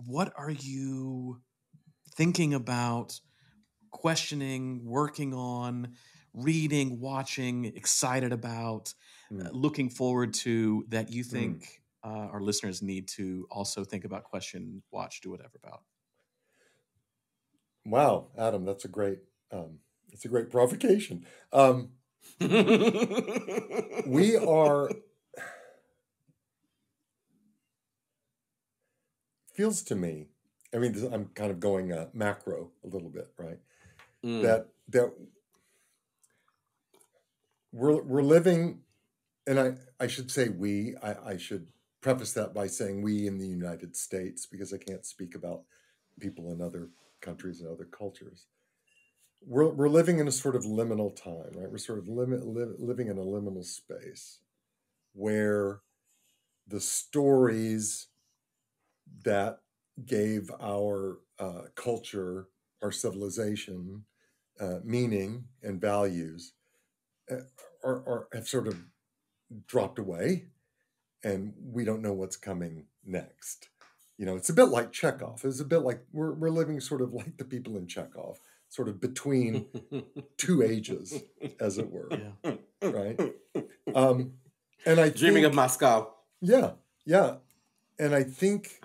[SPEAKER 1] What are you thinking about, questioning, working on, reading, watching, excited about, looking forward to, that you think our listeners need to also think about, question, watch, do whatever about?
[SPEAKER 3] Wow, Adam, that's a great provocation. We are, feels to me, I mean, I'm kind of going macro a little bit, right? That we're living, and I should say we, I should preface that by saying we in the United States, because I can't speak about people in other countries and other cultures. we're living in a sort of liminal time, right? We're sort of living in a liminal space where the stories that gave our culture, our civilization, meaning and values have sort of dropped away, and we don't know what's coming next. It's a bit like Chekhov. It's a bit like we're living sort of like the people in Chekhov, sort of between two ages, as it were.
[SPEAKER 1] Yeah.
[SPEAKER 3] Right? And I
[SPEAKER 2] Dreaming of Moscow.
[SPEAKER 3] Yeah. And I think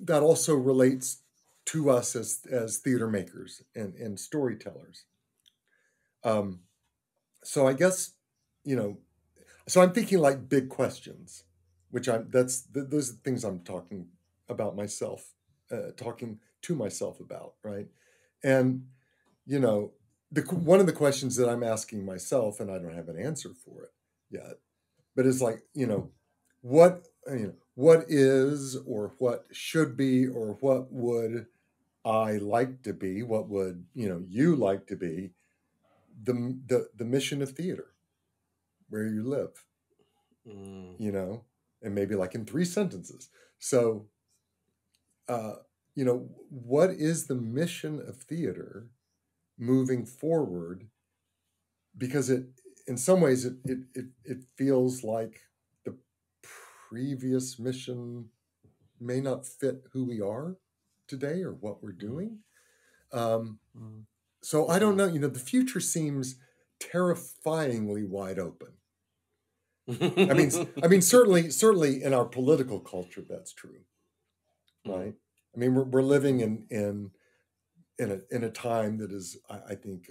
[SPEAKER 3] that also relates to us as theater makers and storytellers. So I guess, so I'm thinking like big questions, which those are the things I'm talking about myself, talking to myself about, right? And, one of the questions that I'm asking myself, and I don't have an answer for it yet, but it's like, what is, or what should be, or what would I like to be? What would, you like to be the mission of theater, where you live, and maybe like in 3 sentences. So, what is the mission of theater moving forward? Because in some ways, it feels like the previous mission may not fit who we are today or what we're doing. So I don't know. The future seems terrifyingly wide open. I mean, certainly in our political culture, that's true, right? I mean, we're living in a time that is, I think,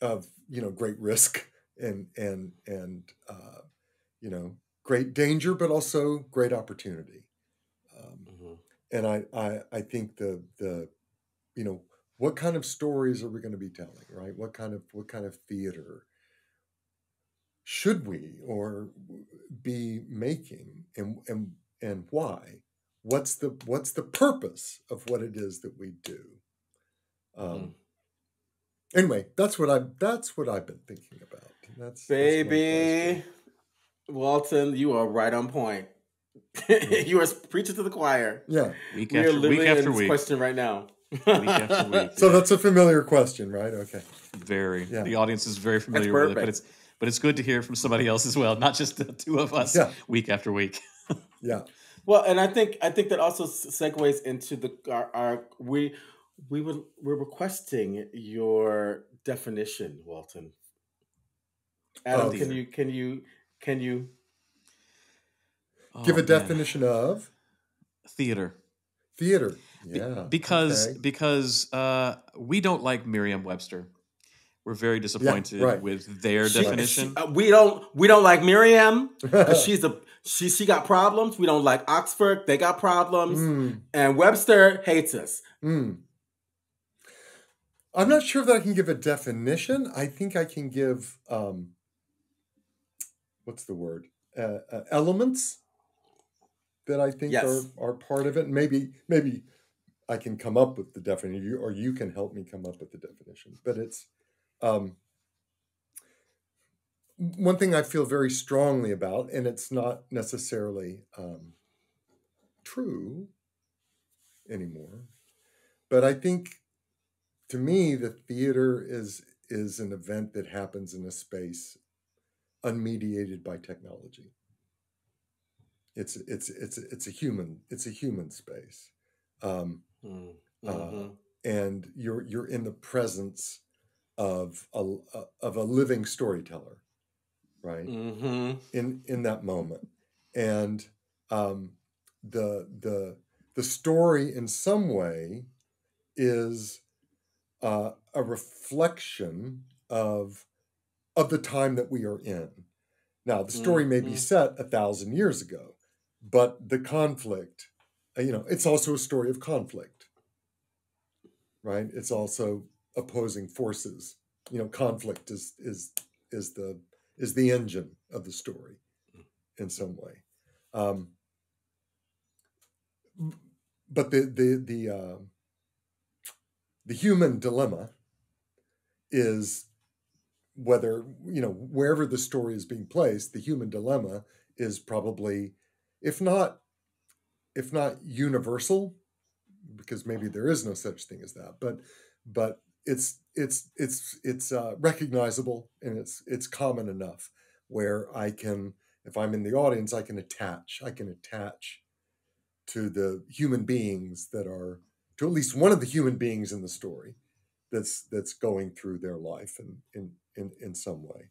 [SPEAKER 3] of great risk and great danger, but also great opportunity. And I think the what kind of stories are we going to be telling, right? What kind of theater should we or be making, and why? What's the purpose of what it is that we do? Anyway, that's what I've been thinking about. That's
[SPEAKER 2] Walton, you are right on point. You are preaching to the choir.
[SPEAKER 3] Yeah,
[SPEAKER 1] week after week.
[SPEAKER 2] Question right now.
[SPEAKER 1] Week after week.
[SPEAKER 3] So that's a familiar question, right? Okay.
[SPEAKER 1] Very.
[SPEAKER 3] Yeah.
[SPEAKER 1] The audience is very familiar with it, but it's good to hear from somebody else as well, not just the two of us. Week after week.
[SPEAKER 3] Yeah.
[SPEAKER 2] Well, and I think that also segues into we're requesting your definition, Walton. Adam, can you
[SPEAKER 3] give a definition of
[SPEAKER 1] theater?
[SPEAKER 3] Theater. Yeah.
[SPEAKER 1] Because we don't like Merriam-Webster. We're very disappointed with their definition.
[SPEAKER 2] We don't like Miriam because she got problems. We don't like Oxford; they got problems, and Webster hates us.
[SPEAKER 3] I'm not sure that I can give a definition. I think I can give what's the word? Elements that I think are part of it. Maybe I can come up with the definition, or you can help me come up with the definition. But it's one thing I feel very strongly about, and it's not necessarily true anymore. But I think, to me, the theater is an event that happens in a space unmediated by technology. It's a human space, and you're in the presence of a living storyteller, right? In that moment, and the story in some way is a reflection of the time that we are in. Now, the story may be set 1,000 years ago, but the conflict, it's also a story of conflict, right? It's also opposing forces. Conflict is the engine of the story in some way. but the human dilemma is whether, wherever the story is being placed, the human dilemma is probably, if not universal, because maybe there is no such thing as that, but it's recognizable, and it's common enough where I can, if I'm in the audience, I can attach to the human beings that are, to at least one of the human beings in the story that's going through their life in some way.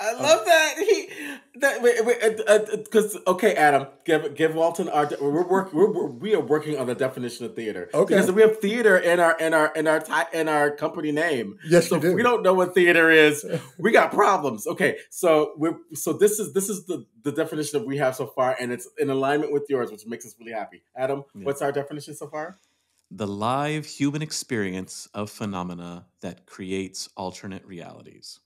[SPEAKER 2] I love that. Because okay, Adam, give Walton our. We are working on the definition of theater.
[SPEAKER 3] Okay.
[SPEAKER 2] Because we have theater in our company name.
[SPEAKER 3] Yes,
[SPEAKER 2] so
[SPEAKER 3] you do.
[SPEAKER 2] If we don't know what theater is, we got problems. Okay, so this is the definition that we have so far, and it's in alignment with yours, which makes us really happy. Adam, what's our definition so far?
[SPEAKER 1] The live human experience of phenomena that creates alternate realities.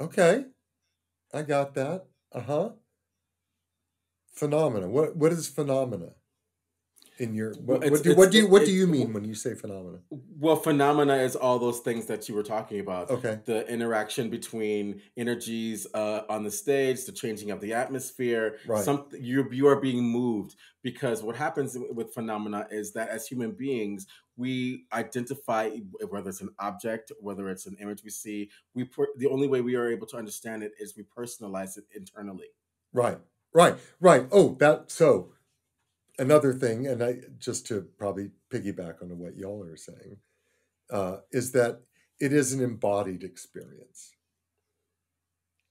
[SPEAKER 3] Okay, I got that. Phenomena. What is phenomena? In your what do you mean when you say phenomena?
[SPEAKER 2] Well, phenomena is all those things that you were talking about.
[SPEAKER 3] Okay.
[SPEAKER 2] The interaction between energies on the stage, the changing of the atmosphere.
[SPEAKER 3] Right.
[SPEAKER 2] You are being moved, because what happens with phenomena is that as human beings, we identify whether it's an object, whether it's an image we see. The only way we are able to understand it is we personalize it internally.
[SPEAKER 3] Right. Oh, so. Another thing, and just to probably piggyback on what y'all are saying, is that it is an embodied experience,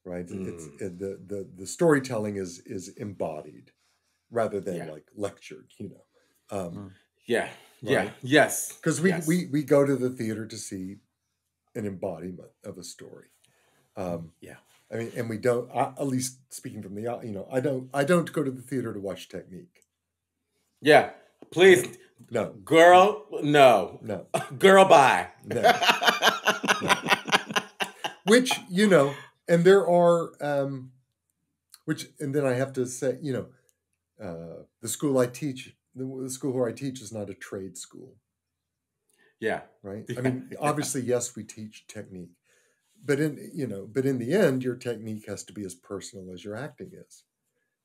[SPEAKER 3] right? The storytelling is embodied rather than like lectured,
[SPEAKER 2] Right? Yes.
[SPEAKER 3] Because we go to the theater to see an embodiment of a story. I mean, and we don't. At least speaking from the, I don't go to the theater to watch technique.
[SPEAKER 2] Yeah, please.
[SPEAKER 3] No.
[SPEAKER 2] Girl, no. Girl, bye.
[SPEAKER 3] No. Which, and there are, and then I have to say, the school I teach, the school where I teach is not a trade school.
[SPEAKER 2] Yeah.
[SPEAKER 3] Right? I mean, obviously, yes, we teach technique. But in the end, your technique has to be as personal as your acting is.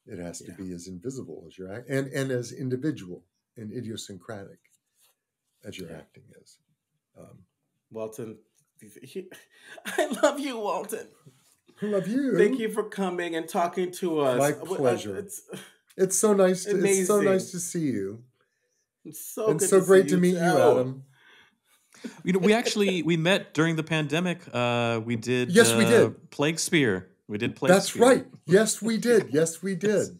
[SPEAKER 3] It has to be as invisible as your act, and as individual and idiosyncratic as your acting is.
[SPEAKER 2] Walton, I love you, Walton.
[SPEAKER 3] I love you.
[SPEAKER 2] Thank you for coming and talking to us.
[SPEAKER 3] My pleasure. It's so nice. It's so nice to see you.
[SPEAKER 2] It's so
[SPEAKER 3] great to meet you, Adam.
[SPEAKER 1] We met during the pandemic. We did.
[SPEAKER 3] Yes, we did.
[SPEAKER 1] Plague Spear. We did Plague
[SPEAKER 3] That's
[SPEAKER 1] Spear.
[SPEAKER 3] right. Yes, we did. Yes, we did.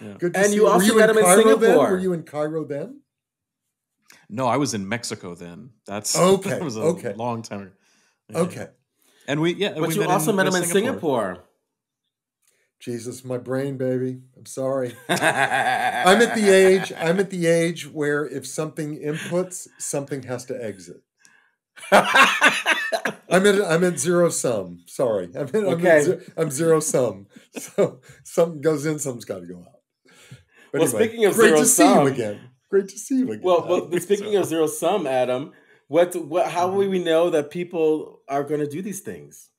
[SPEAKER 1] Yeah.
[SPEAKER 3] Good to
[SPEAKER 2] and
[SPEAKER 3] see
[SPEAKER 2] you also met him in Singapore.
[SPEAKER 3] Then? Were you in Cairo then?
[SPEAKER 1] No, I was in Mexico then. That's
[SPEAKER 3] okay.
[SPEAKER 1] That was a long time ago. Yeah.
[SPEAKER 3] Okay.
[SPEAKER 1] And
[SPEAKER 2] but you also met him in Singapore.
[SPEAKER 3] Jesus, my brain, baby. I'm sorry. I'm at the age where if something inputs, something has to exit. I'm at zero sum. Sorry. I'm zero sum. So something goes in, something's got to go out. But
[SPEAKER 2] well,
[SPEAKER 3] anyway,
[SPEAKER 2] speaking of
[SPEAKER 3] great
[SPEAKER 2] zero
[SPEAKER 3] to
[SPEAKER 2] sum,
[SPEAKER 3] see you again. Great to see you again.
[SPEAKER 2] Well, speaking of zero sum, Adam, how will we know that people are going to do these things?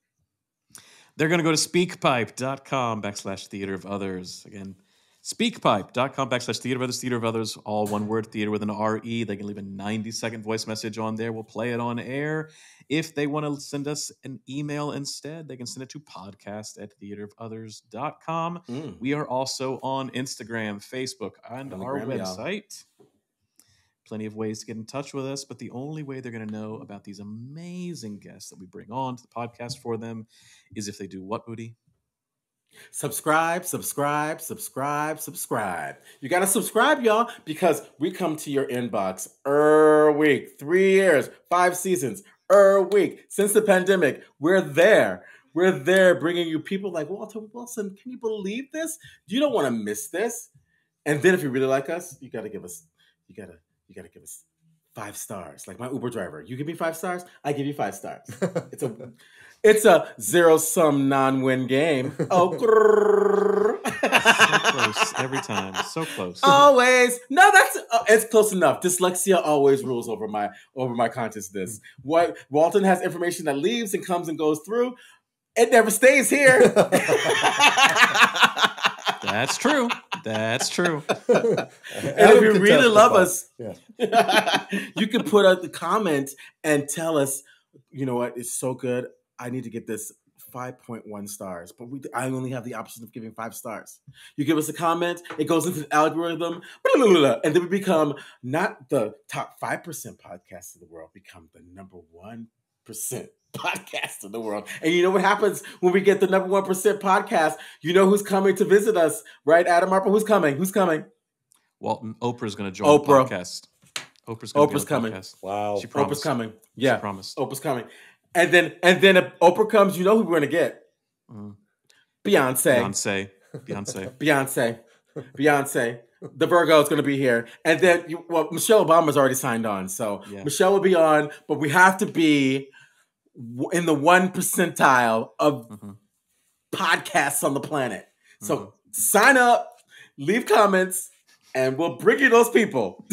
[SPEAKER 1] They're going to go to speakpipe.com/theater of others. Again, speakpipe.com/theater of others, theater of others, all one word, theater with an R-E. They can leave a 90-second voice message on there. We'll play it on air. If they want to send us an email instead, they can send it to podcast@theaterofothers.com. We are also on Instagram, Facebook, and our website. Plenty of ways to get in touch with us, but the only way they're going to know about these amazing guests that we bring on to the podcast for them is if they do what, Budi?
[SPEAKER 2] Subscribe. You got to subscribe, y'all, because we come to your inbox week, 3 years, 5 seasons, week. Since the pandemic, we're there. We're there bringing you people like Walton Wilson. Can you believe this? You don't want to miss this. And then if you really like us, you got to give us 5 stars. Like my Uber driver. You give me 5 stars, I give you 5 stars. It's a zero-sum non-win game. Oh,
[SPEAKER 1] close every time. So close.
[SPEAKER 2] Always. No, that's it's close enough. Dyslexia always rules over my consciousness. What Walton has information that leaves and comes and goes through. It never stays here.
[SPEAKER 1] That's true. That's true.
[SPEAKER 2] And if you really love us, you can put out the comment and tell us, you know what, it's so good. I need to get this 5.1 stars, but I only have the option of giving 5 stars. You give us a comment, it goes into the algorithm, and then we become not the top 5% podcast in the world, become the number 1% podcast in the world. And you know what happens when we get the number 1% podcast? You know who's coming to visit us, right, Adam Harper? Who's coming?
[SPEAKER 1] Walton, Oprah's going to join the podcast. Oprah's
[SPEAKER 2] coming.
[SPEAKER 1] Podcast.
[SPEAKER 3] Wow.
[SPEAKER 1] She promised.
[SPEAKER 2] Oprah's coming. Yeah.
[SPEAKER 1] She promised.
[SPEAKER 2] Oprah's coming. And then if Oprah comes, you know who we're going to get? Beyonce. The Virgo is going to be here. And then, Michelle Obama's already signed on. So Michelle will be on, but we have to be in the 1 percentile of podcasts on the planet. So sign up, leave comments, and we'll bring you those people.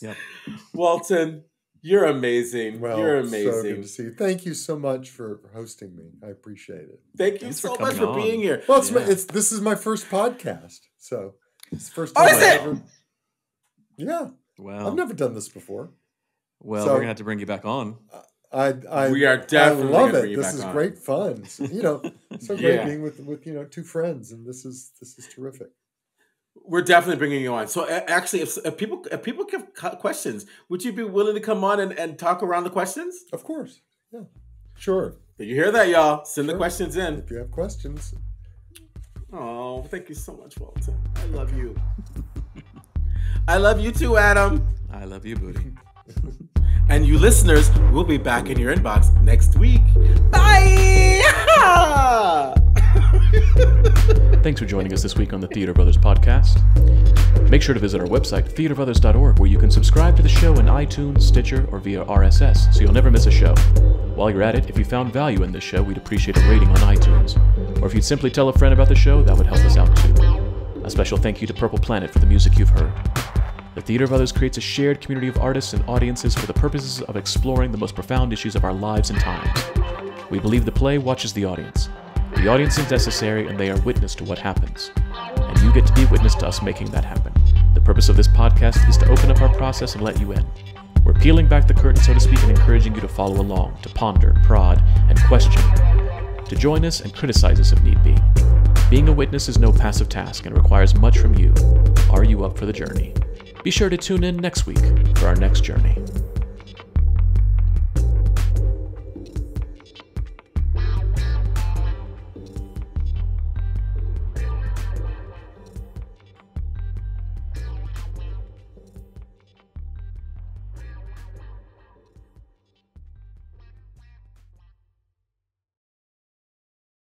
[SPEAKER 1] Yep.
[SPEAKER 2] Walton, you're amazing.
[SPEAKER 3] Well,
[SPEAKER 2] you're amazing.
[SPEAKER 3] So good to see you. Thank you so much for hosting me. I appreciate it.
[SPEAKER 2] Thank you so much for being here.
[SPEAKER 3] Well, this is my first podcast, so it's the first time
[SPEAKER 2] is it?
[SPEAKER 3] ever. Yeah.
[SPEAKER 1] Well,
[SPEAKER 3] I've never done this before.
[SPEAKER 1] Well, we're gonna have to bring you back on.
[SPEAKER 2] We are definitely
[SPEAKER 3] I love
[SPEAKER 2] bring
[SPEAKER 3] it.
[SPEAKER 2] you
[SPEAKER 3] This
[SPEAKER 2] back
[SPEAKER 3] is
[SPEAKER 2] on.
[SPEAKER 3] great fun. So great being with 2 friends, and this is terrific.
[SPEAKER 2] We're definitely bringing you on. So actually, if people have questions, would you be willing to come on and talk around the questions?
[SPEAKER 3] Of course. Yeah. Sure.
[SPEAKER 2] Did you hear that, y'all? Send the questions in.
[SPEAKER 3] If you have questions.
[SPEAKER 2] Oh, thank you so much, Walton. I love you. I love you too, Adam.
[SPEAKER 1] I love you, Budi.
[SPEAKER 2] And you listeners, we'll be back in your inbox next week. Bye!
[SPEAKER 1] Thanks for joining us this week on the Theater Brothers podcast. Make sure to visit our website, theaterbrothers.org, where you can subscribe to the show in iTunes, Stitcher, or via RSS, so you'll never miss a show. While you're at it, if you found value in this show, we'd appreciate a rating on iTunes. Or if you'd simply tell a friend about the show, that would help us out too. A special thank you to Purple Planet for the music you've heard. The Theater Brothers creates a shared community of artists and audiences for the purposes of exploring the most profound issues of our lives and times. We believe the play watches the audience. The audience is necessary, and they are witness to what happens. And you get to be witness to us making that happen. The purpose of this podcast is to open up our process and let you in. We're peeling back the curtain, so to speak, and encouraging you to follow along, to ponder, prod, and question. To join us and criticize us if need be. Being a witness is no passive task and requires much from you. Are you up for the journey? Be sure to tune in next week for our next journey.